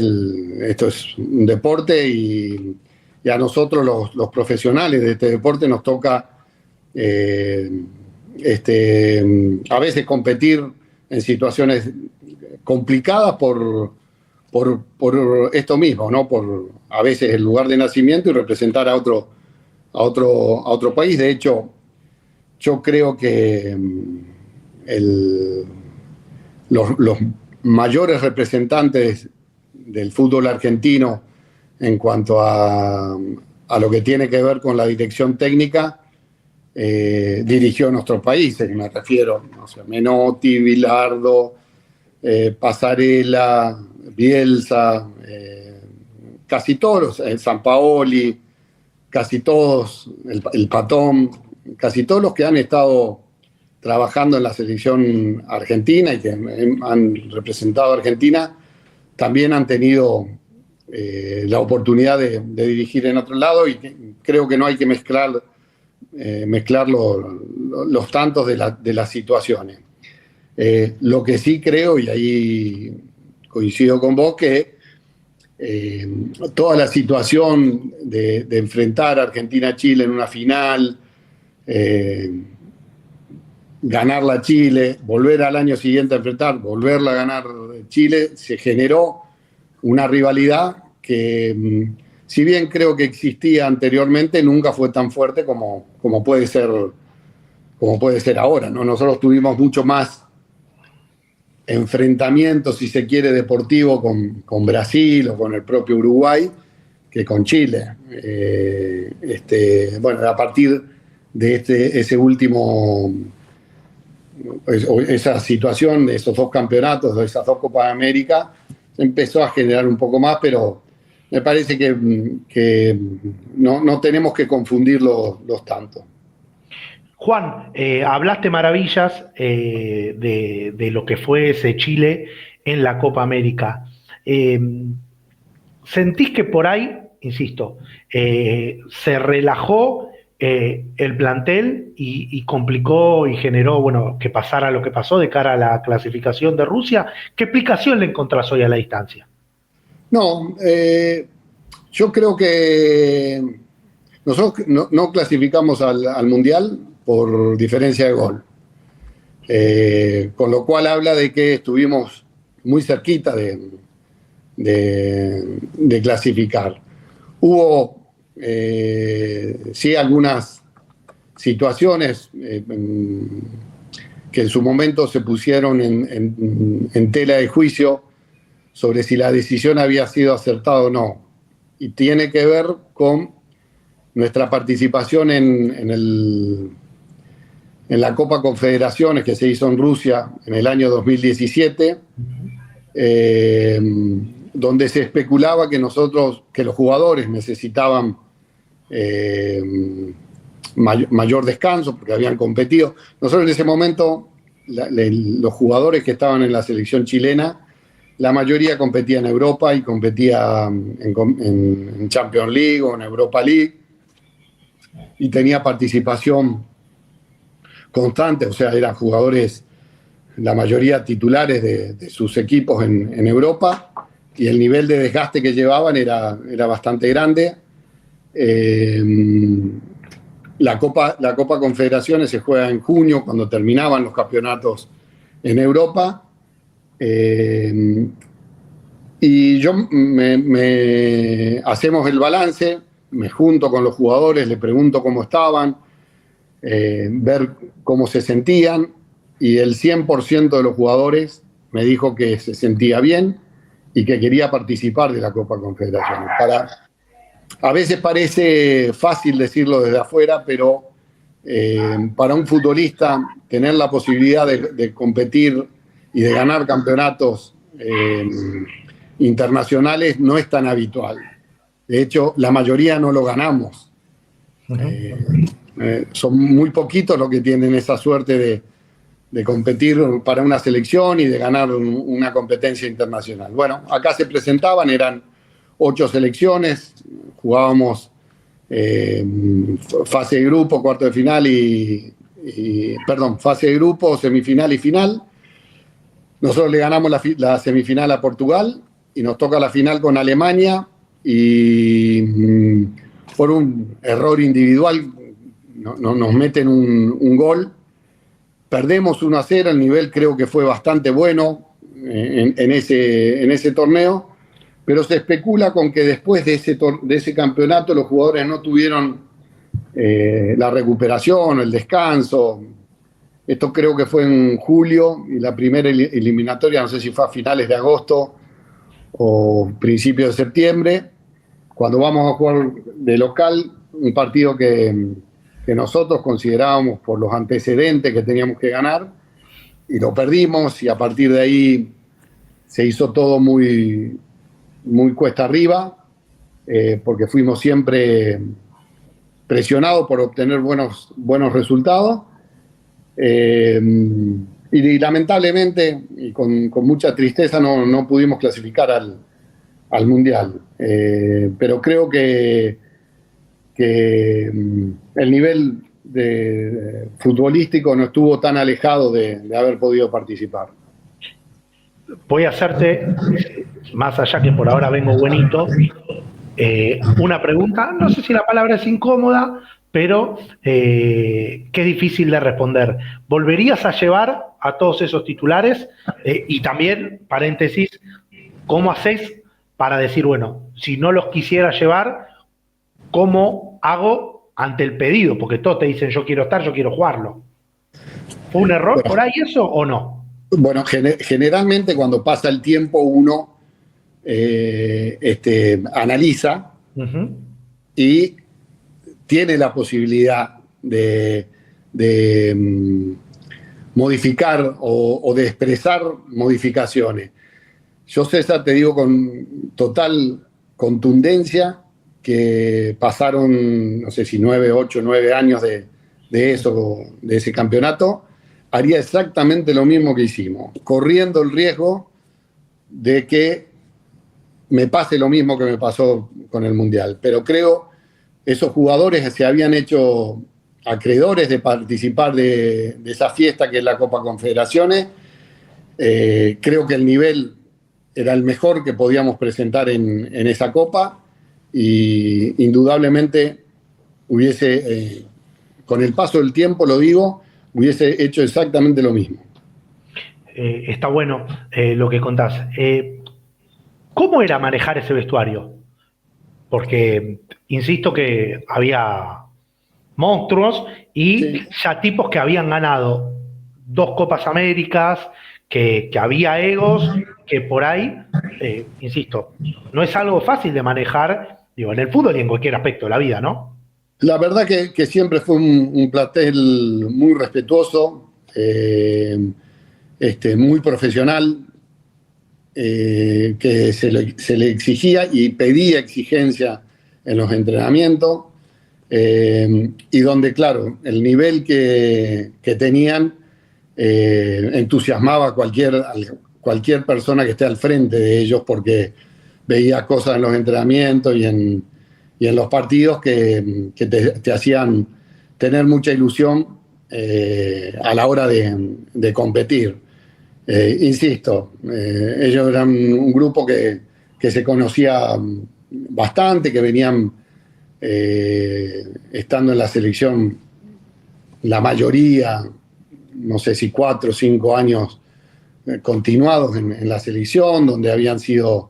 Esto es un deporte y a nosotros los profesionales de este deporte nos toca a veces competir en situaciones complicadas por esto mismo, ¿no? Por a veces el lugar de nacimiento y representar a otro país. De hecho, yo creo que los mayores representantes del fútbol argentino en cuanto a lo que tiene que ver con la dirección técnica dirigió nuestros países, me refiero, no sé, Menotti, Bilardo, Pasarela, Bielsa, casi todos, Sampaoli, casi todos, el Patón, casi todos los que han estado trabajando en la selección argentina y que han representado a Argentina, también han tenido la oportunidad de dirigir en otro lado, y creo que no hay que mezclar los tantos de las situaciones. Lo que sí creo, y ahí coincido con vos, que toda la situación de enfrentar a Argentina-Chile en una final, ganarla a Chile, volver al año siguiente a enfrentar, volverla a ganar Chile, se generó una rivalidad que, si bien creo que existía anteriormente, nunca fue tan fuerte como puede ser ahora, ¿no? Nosotros tuvimos mucho más enfrentamientos, si se quiere, deportivo con Brasil o con el propio Uruguay que con Chile. Bueno, a partir de ese último, esa situación de esos dos campeonatos, de esas dos Copas de América, empezó a generar un poco más, pero me parece que no tenemos que confundirlos tanto. Juan, hablaste maravillas de lo que fue ese Chile en la Copa América. ¿Sentís que por ahí, insisto, se relajó el plantel y complicó y generó, bueno, que pasara lo que pasó de cara a la clasificación de Rusia? ¿Qué explicación le encontrás hoy a la distancia? No, yo creo que nosotros no clasificamos al Mundial por diferencia de gol. Con lo cual habla de que estuvimos muy cerquita de clasificar. Hubo sí algunas situaciones que en su momento se pusieron en tela de juicio sobre si la decisión había sido acertada o no. Y tiene que ver con nuestra participación en la Copa Confederaciones que se hizo en Rusia en el año 2017, donde se especulaba que los jugadores necesitaban mayor descanso porque habían competido. Nosotros en ese momento, los jugadores que estaban en la selección chilena, la mayoría competía en Europa y competía en Champions League o en Europa League y tenía participación constante, o sea, eran jugadores, la mayoría titulares de sus equipos en Europa, y el nivel de desgaste que llevaban era bastante grande. La Copa Confederaciones se juega en junio, cuando terminaban los campeonatos en Europa. Y yo hacemos el balance, me junto con los jugadores, le pregunto cómo estaban, ver cómo se sentían, y el 100% de los jugadores me dijo que se sentía bien y que quería participar de la Copa Confederaciones. A veces parece fácil decirlo desde afuera, pero para un futbolista tener la posibilidad de competir y de ganar campeonatos internacionales no es tan habitual. De hecho, la mayoría no lo ganamos. Son muy poquitos los que tienen esa suerte de competir para una selección y de ganar una competencia internacional. Bueno, acá se presentaban, eran 8 selecciones, jugábamos fase de grupo, cuarto de final fase de grupo, semifinal y final. Nosotros le ganamos la semifinal a Portugal y nos toca la final con Alemania, y por un error individual nos meten un gol. Perdemos 1-0, el nivel creo que fue bastante bueno en ese torneo, pero se especula con que después de ese campeonato los jugadores no tuvieron la recuperación, el descanso. Esto creo que fue en julio, y la primera eliminatoria no sé si fue a finales de agosto o principios de septiembre, cuando vamos a jugar de local, un partido que nosotros considerábamos por los antecedentes que teníamos que ganar, y lo perdimos, y a partir de ahí se hizo todo muy, muy cuesta arriba, porque fuimos siempre presionados por obtener buenos resultados, y lamentablemente, y con mucha tristeza, no pudimos clasificar al Mundial. Pero creo que el nivel futbolístico no estuvo tan alejado de haber podido participar. Voy a hacerte, más allá que por ahora vengo buenito, una pregunta, no sé si la palabra es incómoda, pero que es difícil de responder. ¿Volverías a llevar a todos esos titulares? Y también, paréntesis, ¿cómo haces para decir, bueno, si no los quisiera llevar, ¿cómo hago ante el pedido? Porque todos te dicen, yo quiero estar, yo quiero jugarlo. ¿Fue un error por ahí eso o no? Bueno, generalmente cuando pasa el tiempo uno analiza y tiene la posibilidad de modificar o de expresar modificaciones. Yo, César, te digo con total contundencia que pasaron, no sé si 8, 9 años de ese campeonato, haría exactamente lo mismo que hicimos, corriendo el riesgo de que me pase lo mismo que me pasó con el Mundial. Pero creo esos jugadores se habían hecho acreedores de participar de esa fiesta que es la Copa Confederaciones. Creo que el nivel era el mejor que podíamos presentar en esa Copa, y indudablemente con el paso del tiempo, lo digo, hubiese hecho exactamente lo mismo. Está bueno lo que contás. ¿Cómo era manejar ese vestuario? Porque insisto que había monstruos y Sí. ya tipos que habían ganado 2 Copas Américas, que había egos, que por ahí, insisto, no es algo fácil de manejar, digo, en el fútbol y en cualquier aspecto de la vida, ¿no? La verdad que siempre fue un plantel muy respetuoso, muy profesional, que se le exigía y pedía exigencia en los entrenamientos, y donde, claro, el nivel que tenían entusiasmaba a cualquier persona que esté al frente de ellos, porque veía cosas en los entrenamientos y en los partidos que te hacían tener mucha ilusión a la hora de competir. Insisto, ellos eran un grupo que se conocía bastante, que venían estando en la selección la mayoría, no sé si 4 o 5 años continuados en la selección, donde habían sido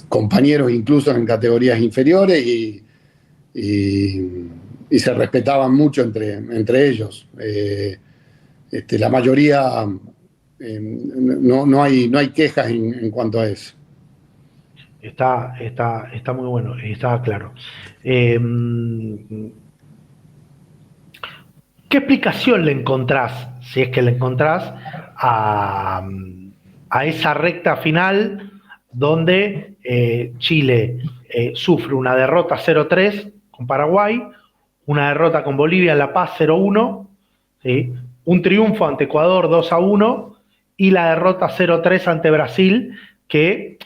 compañeros incluso en categorías inferiores y se respetaban mucho entre ellos. La mayoría, no hay quejas en cuanto a eso. Está muy bueno, está claro. ¿Qué explicación le encontrás, si es que le encontrás, a esa recta final donde Chile sufre una derrota 0-3 con Paraguay, una derrota con Bolivia en La Paz 0-1, ¿sí? Un triunfo ante Ecuador 2-1 y la derrota 0-3 ante Brasil, que,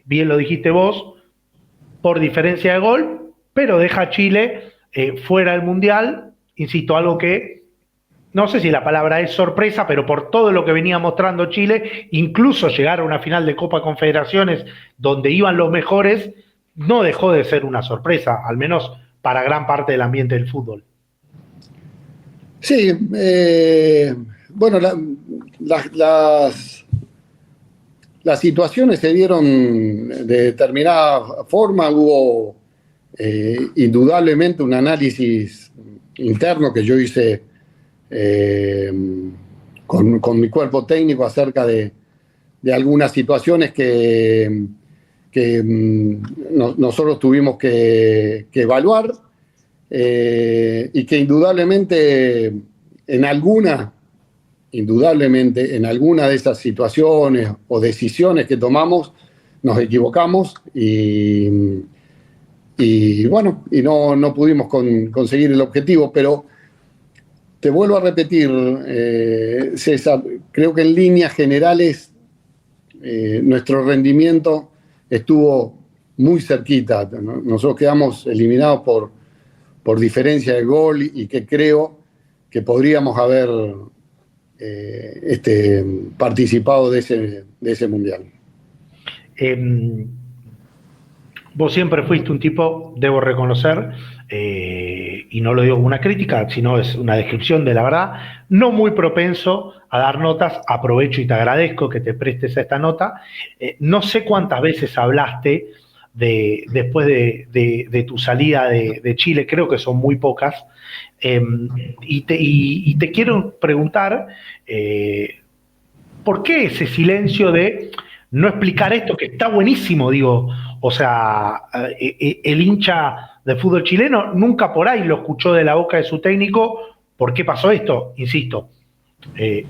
bien lo dijiste vos, por diferencia de gol, pero deja a Chile fuera del Mundial, insisto, algo que no sé si la palabra es sorpresa, pero por todo lo que venía mostrando Chile, incluso llegar a una final de Copa Confederaciones donde iban los mejores, no dejó de ser una sorpresa, al menos para gran parte del ambiente del fútbol. Sí, bueno, las situaciones se dieron de determinada forma. Hubo indudablemente un análisis interno que yo hice con mi cuerpo técnico acerca de algunas situaciones que nosotros tuvimos que evaluar, y que indudablemente en alguna de esas situaciones o decisiones que tomamos nos equivocamos y bueno, y no pudimos conseguir el objetivo, pero te vuelvo a repetir, César, creo que en líneas generales nuestro rendimiento estuvo muy cerquita, ¿no? Nosotros quedamos eliminados por diferencia de gol y que creo que podríamos haber participado de ese mundial. Vos siempre fuiste un tipo, debo reconocer, y no lo digo como una crítica, sino es una descripción de la verdad, no muy propenso a dar notas. Aprovecho y te agradezco que te prestes a esta nota. No sé cuántas veces hablaste después de tu salida de Chile, creo que son muy pocas, y te quiero preguntar ¿por qué ese silencio de no explicar esto que está buenísimo? Digo, o sea, el hincha de fútbol chileno nunca por ahí lo escuchó de la boca de su técnico. ¿Por qué pasó esto? Insisto,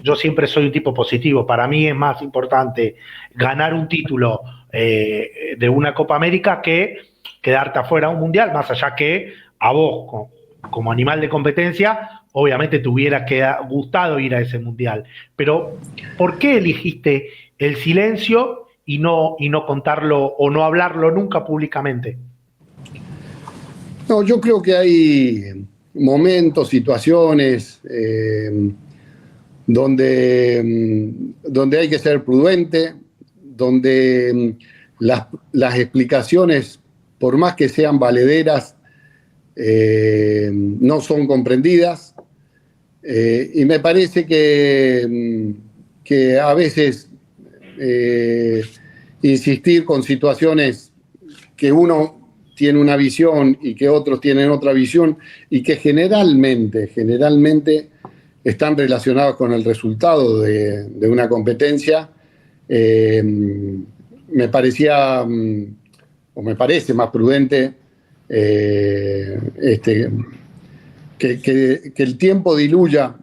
yo siempre soy un tipo positivo. Para mí es más importante ganar un título de una Copa América que quedarte afuera de un mundial, más allá que a vos, como animal de competencia, obviamente te hubiera gustado ir a ese mundial. Pero, ¿por qué elegiste el silencio y no contarlo o no hablarlo nunca públicamente? No, yo creo que hay momentos, situaciones donde hay que ser prudente, donde las explicaciones, por más que sean valederas, no son comprendidas, y me parece que a veces insistir con situaciones que uno tiene una visión y que otros tienen otra visión y que generalmente están relacionados con el resultado de una competencia, me parecía o me parece más prudente que el tiempo diluya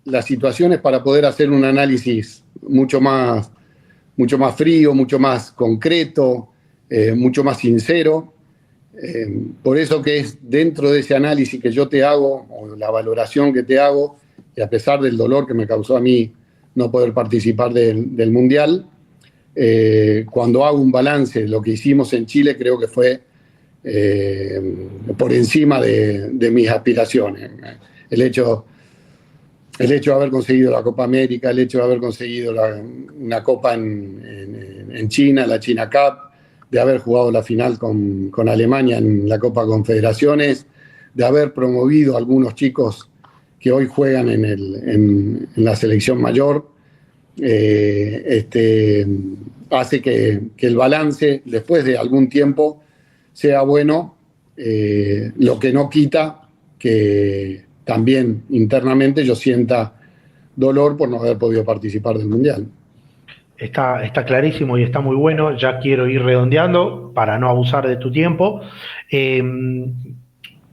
las situaciones para poder hacer un análisis mucho más frío, mucho más concreto, mucho más sincero. Por eso que es dentro de ese análisis que yo te hago, o la valoración que te hago, y a pesar del dolor que me causó a mí no poder participar del Mundial, cuando hago un balance de lo que hicimos en Chile, creo que fue por encima de mis aspiraciones. El hecho de haber conseguido la Copa América, el hecho de haber conseguido una Copa en China, la China Cup, de haber jugado la final con Alemania en la Copa Confederaciones, de haber promovido a algunos chicos que hoy juegan en la selección mayor, hace que el balance, después de algún tiempo, sea bueno, lo que no quita que también internamente yo sienta dolor por no haber podido participar del Mundial. Está clarísimo y está muy bueno. Ya quiero ir redondeando para no abusar de tu tiempo.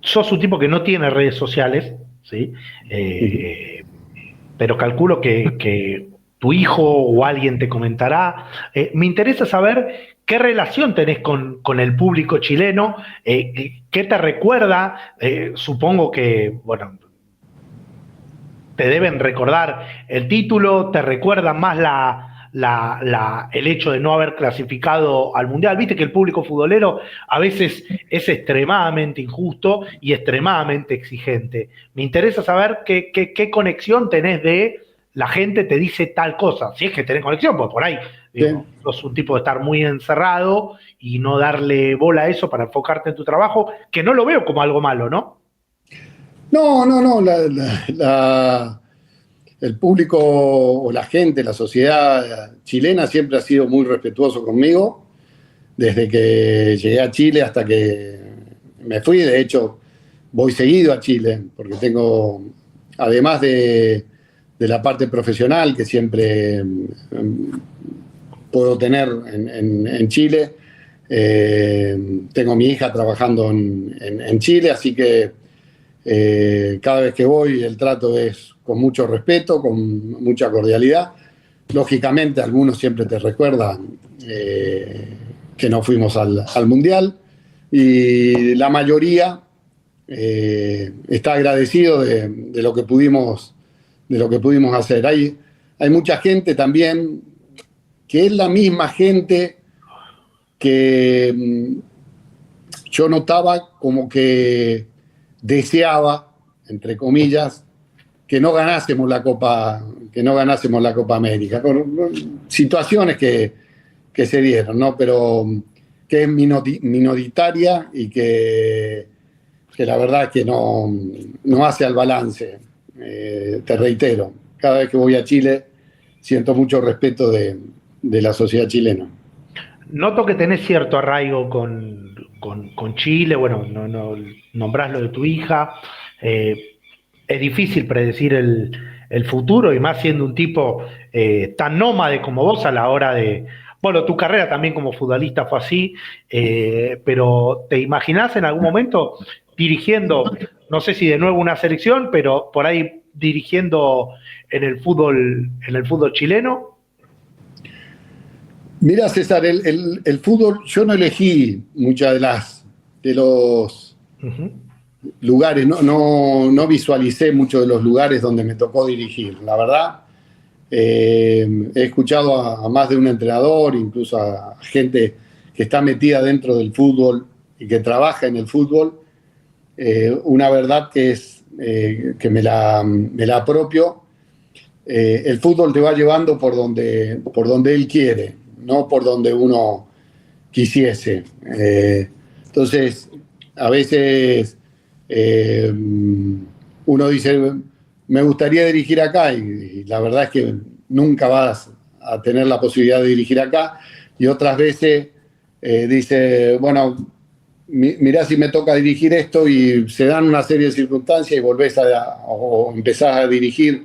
Sos un tipo que no tiene redes sociales, ¿sí? Pero calculo que tu hijo o alguien te comentará. Me interesa saber qué relación tenés con el público chileno, qué te recuerda. Supongo que, bueno, te deben recordar el título, te recuerdan más el hecho de no haber clasificado al Mundial. Viste que el público futbolero a veces es extremadamente injusto y extremadamente exigente. Me interesa saber qué conexión tenés de la gente te dice tal cosa, si es que tenés conexión, porque por ahí digo, sos un tipo de estar muy encerrado y no darle bola a eso para enfocarte en tu trabajo, que no lo veo como algo malo, ¿no? No. El público o la gente, la sociedad chilena siempre ha sido muy respetuoso conmigo, desde que llegué a Chile hasta que me fui. De hecho, voy seguido a Chile, porque tengo, además de la parte profesional que siempre puedo tener en Chile, tengo mi hija trabajando en Chile, así que cada vez que voy el trato es con mucho respeto, con mucha cordialidad. Lógicamente algunos siempre te recuerdan que no fuimos al Mundial, y la mayoría está agradecido de lo que pudimos hacer. Hay mucha gente también que es la misma gente que yo notaba como que deseaba, entre comillas, que no ganásemos la Copa América, por situaciones que se dieron, ¿no? Pero que es minoritaria y que la verdad es que no hace al balance. Te reitero, cada vez que voy a Chile siento mucho respeto de la sociedad chilena. Noto que tenés cierto arraigo con Chile. Bueno, no nombrás lo de tu hija. Es difícil predecir el futuro, y más siendo un tipo tan nómade como vos a la hora de... Bueno, tu carrera también como futbolista fue así, pero ¿te imaginás en algún momento dirigiendo, no sé si de nuevo una selección, pero por ahí dirigiendo en el fútbol chileno? Mira, César, el fútbol, yo no elegí muchas de los lugares, no visualicé muchos de los lugares donde me tocó dirigir. La verdad, he escuchado a más de un entrenador, incluso a gente que está metida dentro del fútbol y que trabaja en el fútbol. Una verdad que es que me la apropio. El fútbol te va llevando por donde él quiere, no por donde uno quisiese. Entonces, a veces uno dice, me gustaría dirigir acá, y la verdad es que nunca vas a tener la posibilidad de dirigir acá, y otras veces dice, bueno, mirá si me toca dirigir esto, y se dan una serie de circunstancias y volvés o empezás a dirigir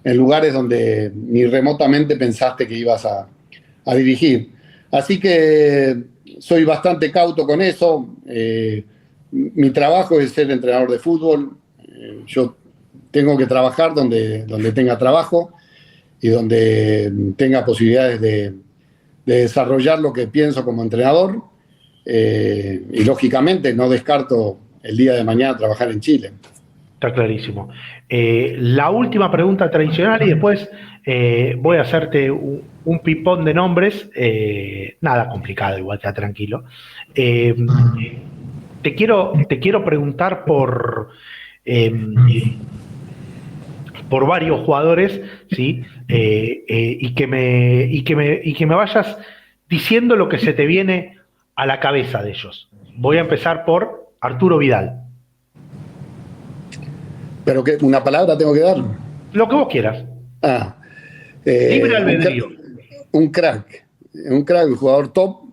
en lugares donde ni remotamente pensaste que ibas a dirigir. Así que soy bastante cauto con eso. Mi trabajo es ser entrenador de fútbol. Yo tengo que trabajar donde tenga trabajo y donde tenga posibilidades de desarrollar lo que pienso como entrenador. Y lógicamente no descarto el día de mañana trabajar en Chile. Está clarísimo. La última pregunta tradicional y después voy a hacerte un ping-pong de nombres. Nada complicado, igual, ya tranquilo. Te quiero preguntar por varios jugadores, ¿sí? Y que me vayas diciendo lo que se te viene a la cabeza de ellos. Voy a empezar por Arturo Vidal. ¿Pero qué, una palabra tengo que dar? Lo que vos quieras. Libre albedrío. Un crack, un jugador top,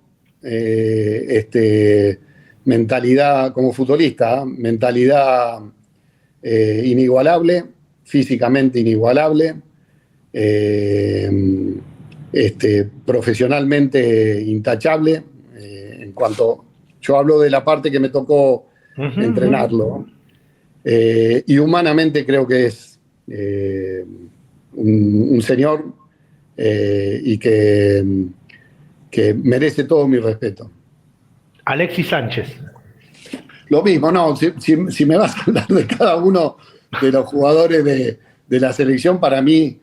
mentalidad como futbolista, mentalidad inigualable, físicamente inigualable, profesionalmente intachable. En cuanto yo hablo de la parte que me tocó entrenarlo, y humanamente creo que es un señor y que merece todo mi respeto. Alexis Sánchez. Lo mismo, no, si me vas a hablar de cada uno de los jugadores de la selección, para mí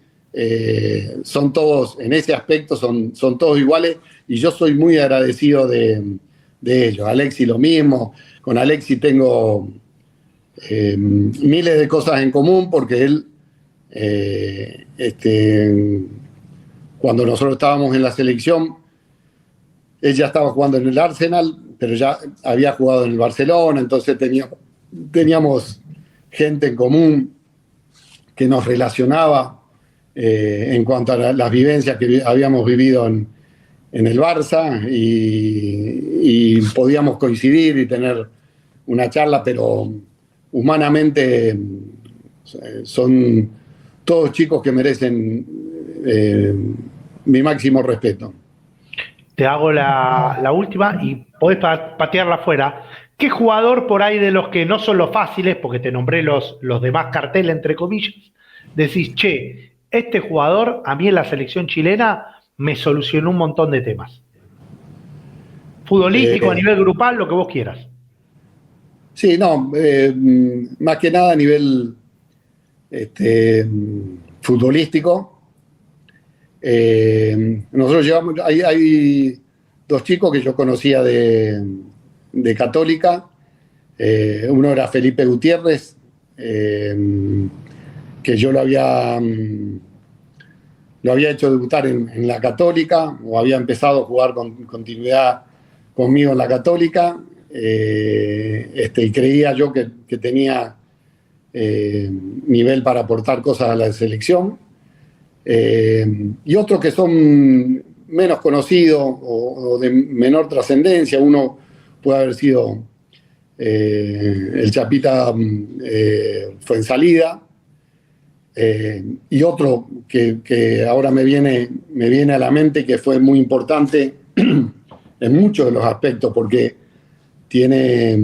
son todos, en ese aspecto, son todos iguales, y yo soy muy agradecido de ellos. Alexis lo mismo, con Alexis tengo miles de cosas en común, porque él, cuando nosotros estábamos en la selección, él ya estaba jugando en el Arsenal, pero ya había jugado en el Barcelona, entonces teníamos gente en común que nos relacionaba en cuanto a las vivencias que habíamos vivido en el Barça, y podíamos coincidir y tener una charla, pero humanamente son todos chicos que merecen mi máximo respeto. Te hago la última y podés patearla afuera. ¿Qué jugador por ahí de los que no son los fáciles, porque te nombré los demás carteles, entre comillas, decís, che, este jugador a mí en la selección chilena me solucionó un montón de temas? Futbolístico, a nivel grupal, lo que vos quieras. Sí, no, más que nada a nivel futbolístico. Nosotros llevamos, hay dos chicos que yo conocía de Católica. Uno era Felipe Gutiérrez, que yo lo había hecho debutar en la Católica, o había empezado a jugar con continuidad conmigo en la Católica, y creía yo que tenía nivel para aportar cosas a la selección. Y otros que son menos conocidos o de menor trascendencia. Uno puede haber sido el Chapita Fuenzalida, y otro que ahora me viene a la mente, que fue muy importante en muchos de los aspectos, porque tiene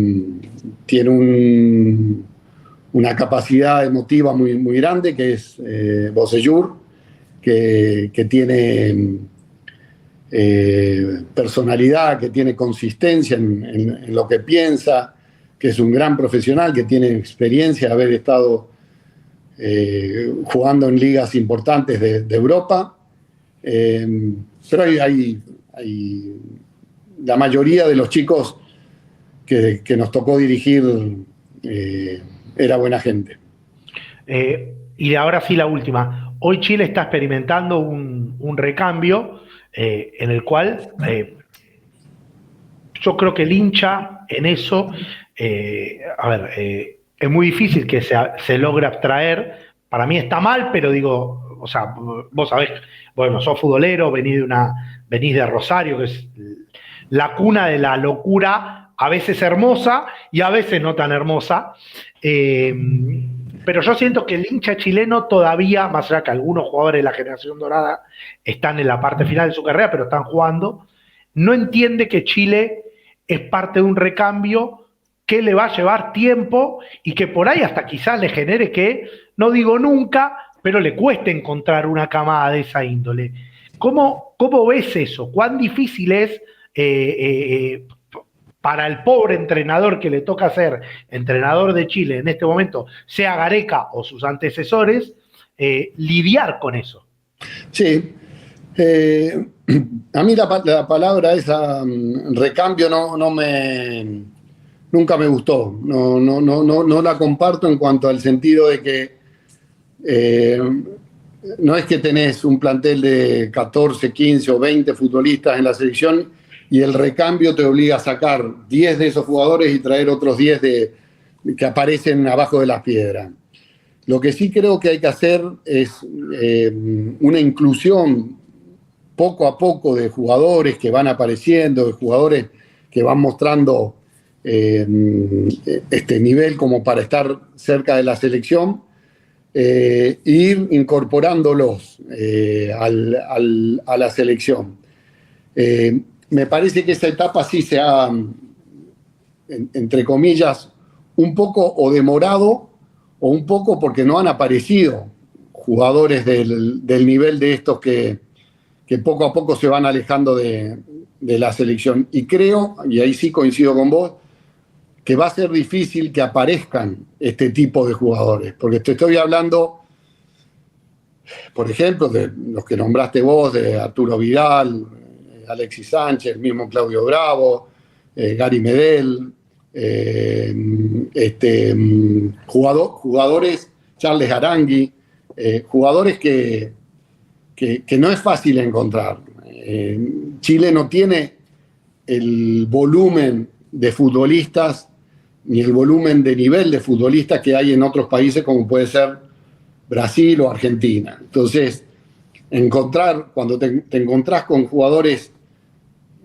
una capacidad emotiva muy, muy grande, que es Bocellur, que tiene personalidad, que tiene consistencia en lo que piensa, que es un gran profesional, que tiene experiencia de haber estado jugando en ligas importantes de Europa. Pero hay la mayoría de los chicos que nos tocó dirigir era buena gente. Y ahora sí la última. Hoy Chile está experimentando un recambio en el cual yo creo que el hincha en eso, es muy difícil que se logre abstraer. Para mí está mal, pero digo, o sea, vos sabés, bueno, sos futbolero, venís de Rosario, que es la cuna de la locura, a veces hermosa y a veces no tan hermosa. Eh, pero yo siento que el hincha chileno todavía, más allá que algunos jugadores de la generación dorada están en la parte final de su carrera, pero están jugando, no entiende que Chile es parte de un recambio que le va a llevar tiempo y que por ahí hasta quizás le genere que, no digo nunca, pero le cueste encontrar una camada de esa índole. ¿Cómo ves eso? ¿Cuán difícil es para el pobre entrenador que le toca ser entrenador de Chile en este momento, sea Gareca o sus antecesores, lidiar con eso? Sí. A mí la palabra esa, recambio, nunca me gustó. No la comparto en cuanto al sentido de que no es que tenés un plantel de 14, 15 o 20 futbolistas en la selección y el recambio te obliga a sacar 10 de esos jugadores y traer otros 10 que aparecen abajo de las piedras. Lo que sí creo que hay que hacer es una inclusión poco a poco de jugadores que van apareciendo, de jugadores que van mostrando este nivel como para estar cerca de la selección, ir incorporándolos a la selección. Me parece que esa etapa sí se ha, entre comillas, un poco o demorado o un poco porque no han aparecido jugadores del nivel de estos que poco a poco se van alejando de la selección. Y creo, y ahí sí coincido con vos, que va a ser difícil que aparezcan este tipo de jugadores. Porque te estoy hablando, por ejemplo, de los que nombraste vos, de Arturo Vidal, Alexis Sánchez, el mismo Claudio Bravo, Gary Medel, jugadores, Charles Arangui, jugadores que no es fácil encontrar. Chile no tiene el volumen de futbolistas ni el volumen de nivel de futbolistas que hay en otros países como puede ser Brasil o Argentina. Entonces, cuando te encontrás con jugadores,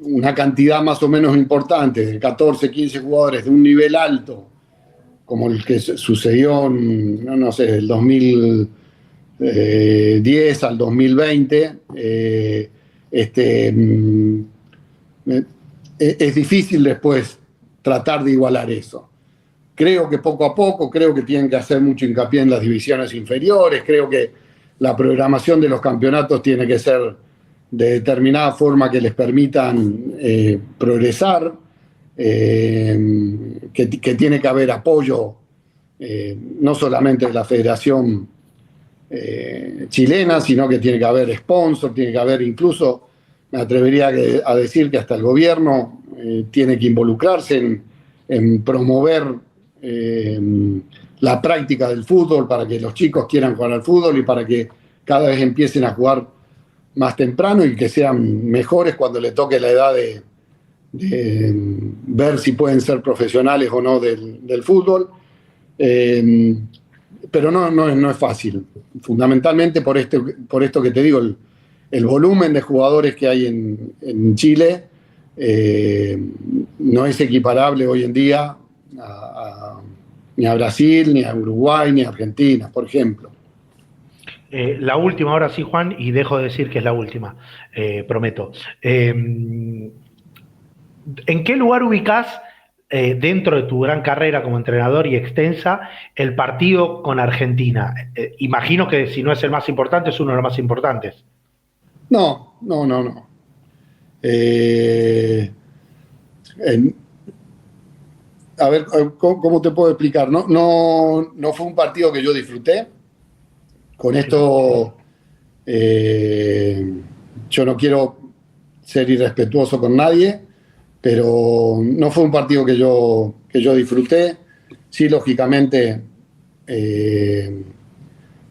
una cantidad más o menos importante, de 14, 15 jugadores de un nivel alto, como el que sucedió no sé, del 2010 al 2020, es difícil después tratar de igualar eso. Creo que poco a poco, creo que tienen que hacer mucho hincapié en las divisiones inferiores, creo que la programación de los campeonatos tiene que ser de determinada forma que les permitan progresar, que tiene que haber apoyo no solamente de la Federación chilena, sino que tiene que haber sponsor, tiene que haber incluso, me atrevería a decir que hasta el gobierno tiene que involucrarse en promover la práctica del fútbol para que los chicos quieran jugar al fútbol y para que cada vez empiecen a jugar más temprano y que sean mejores cuando le toque la edad de ver si pueden ser profesionales o no del fútbol. Pero no es fácil. Fundamentalmente por esto que te digo, el volumen de jugadores que hay en Chile no es equiparable hoy en día ni a Brasil, ni a Uruguay, ni a Argentina, por ejemplo. La última, ahora sí, Juan, y dejo de decir que es la última, prometo. ¿En qué lugar ubicás, dentro de tu gran carrera como entrenador y extensa, el partido con Argentina? Imagino que si no es el más importante, es uno de los más importantes. No. A ver, ¿cómo te puedo explicar? No fue un partido que yo disfruté. Con esto yo no quiero ser irrespetuoso con nadie, pero no fue un partido que yo disfruté. Sí, lógicamente,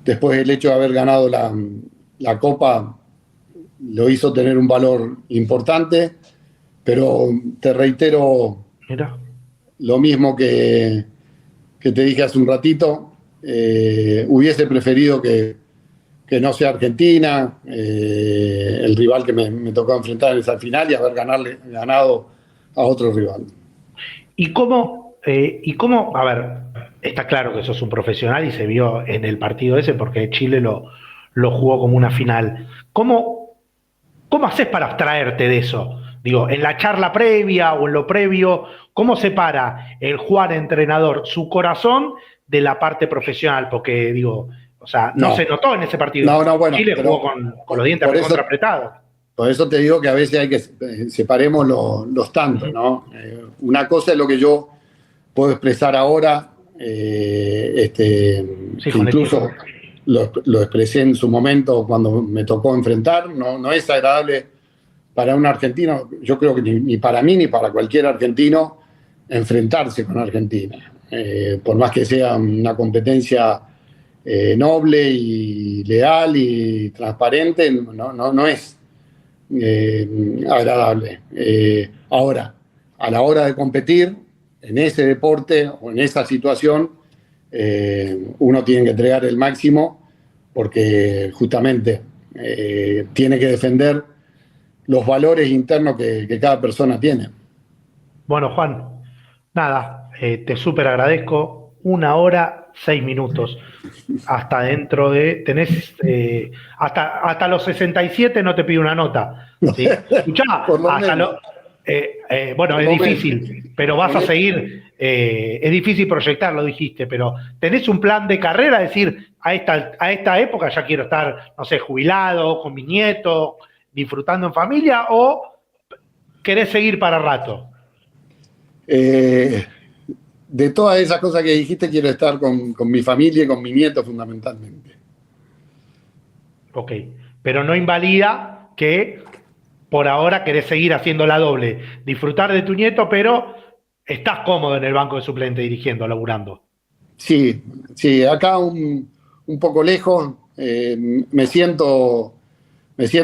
después el hecho de haber ganado la Copa lo hizo tener un valor importante, pero te reitero, Mira. lo mismo que que te dije hace un ratito. Hubiese preferido que no sea Argentina, el rival que me tocó enfrentar en esa final, y haber ganado a otro rival. ¿Y cómo, a ver, está claro que sos un profesional y se vio en el partido ese porque Chile lo jugó como una final? ¿Cómo haces para abstraerte de eso? Digo, en la charla previa o en lo previo, ¿cómo separa el Juan entrenador su corazón de la parte profesional? Porque, digo, o sea, no se notó en ese partido. Bueno, Chile jugó con los dientes recontra apretados. Por eso te digo que a veces hay que separemos los tantos, ¿no? Una cosa es lo que yo puedo expresar ahora, Sí, incluso lo expresé en su momento cuando me tocó enfrentar. No es agradable para un argentino, yo creo que ni para mí ni para cualquier argentino, enfrentarse con Argentina. Por más que sea una competencia noble y leal y transparente, no es agradable. Ahora, a la hora de competir en ese deporte o en esa situación, uno tiene que entregar el máximo, porque justamente tiene que defender los valores internos que cada persona tiene. Bueno, Juan, nada, te súper agradezco. 1 hora 6 minutos. Hasta dentro de. Tenés. Hasta los 67 no te pido una nota. ¿Sí? Escuchá, bueno, es difícil, pero vas a seguir. Es difícil proyectarlo, dijiste, pero ¿tenés un plan de carrera? Es decir, a esta época ya quiero estar, no sé, jubilado, con mi nieto, disfrutando en familia, ¿o querés seguir para rato? De todas esas cosas que dijiste, quiero estar con mi familia y con mi nieto fundamentalmente. Ok, pero no invalida que por ahora querés seguir haciendo la doble, disfrutar de tu nieto, pero estás cómodo en el banco de suplente dirigiendo, laburando. Sí, acá un poco lejos, me siento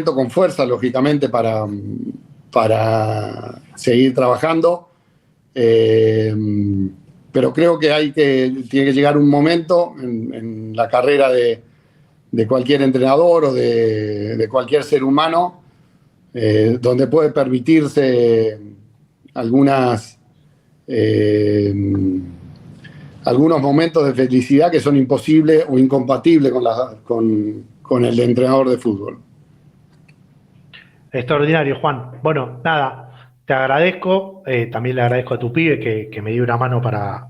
con fuerza, lógicamente, para seguir trabajando. Pero creo que tiene que llegar un momento en la carrera de cualquier entrenador o de cualquier ser humano, donde puede permitirse algunos momentos de felicidad que son imposibles o incompatibles con el entrenador de fútbol. Extraordinario, Juan. Bueno, nada, te agradezco, también le agradezco a tu pibe que me dio una mano para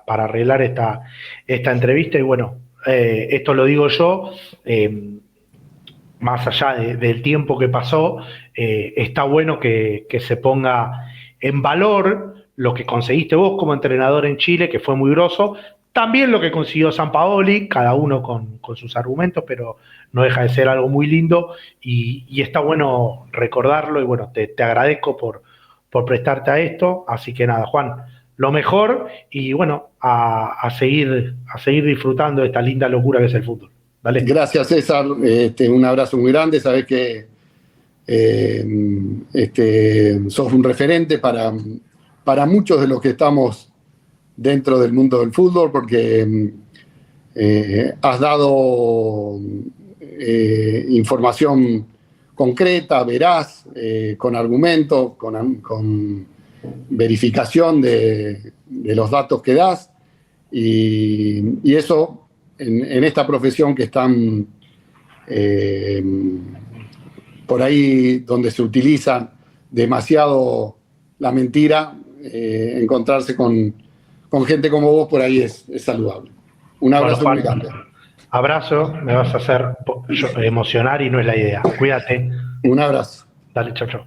arreglar esta entrevista, y bueno, esto lo digo yo, más allá del tiempo que pasó, está bueno que se ponga en valor lo que conseguiste vos como entrenador en Chile, que fue muy groso, también lo que consiguió Sampaoli, cada uno con sus argumentos, pero no deja de ser algo muy lindo, y está bueno recordarlo, y bueno, te agradezco por prestarte a esto. Así que nada, Juan, lo mejor, y bueno, a seguir disfrutando de esta linda locura que es el fútbol. ¿Vale? Gracias, César. Un abrazo muy grande. Sabés que sos un referente para muchos de los que estamos dentro del mundo del fútbol, porque has dado información concreta, veraz, con argumentos, con verificación de los datos que das, y eso en esta profesión que están por ahí donde se utiliza demasiado la mentira, encontrarse con gente como vos por ahí es saludable. Un abrazo muy grande. Abrazo, me vas a hacer emocionar y no es la idea. Cuídate. Un abrazo. Dale, chau, chau.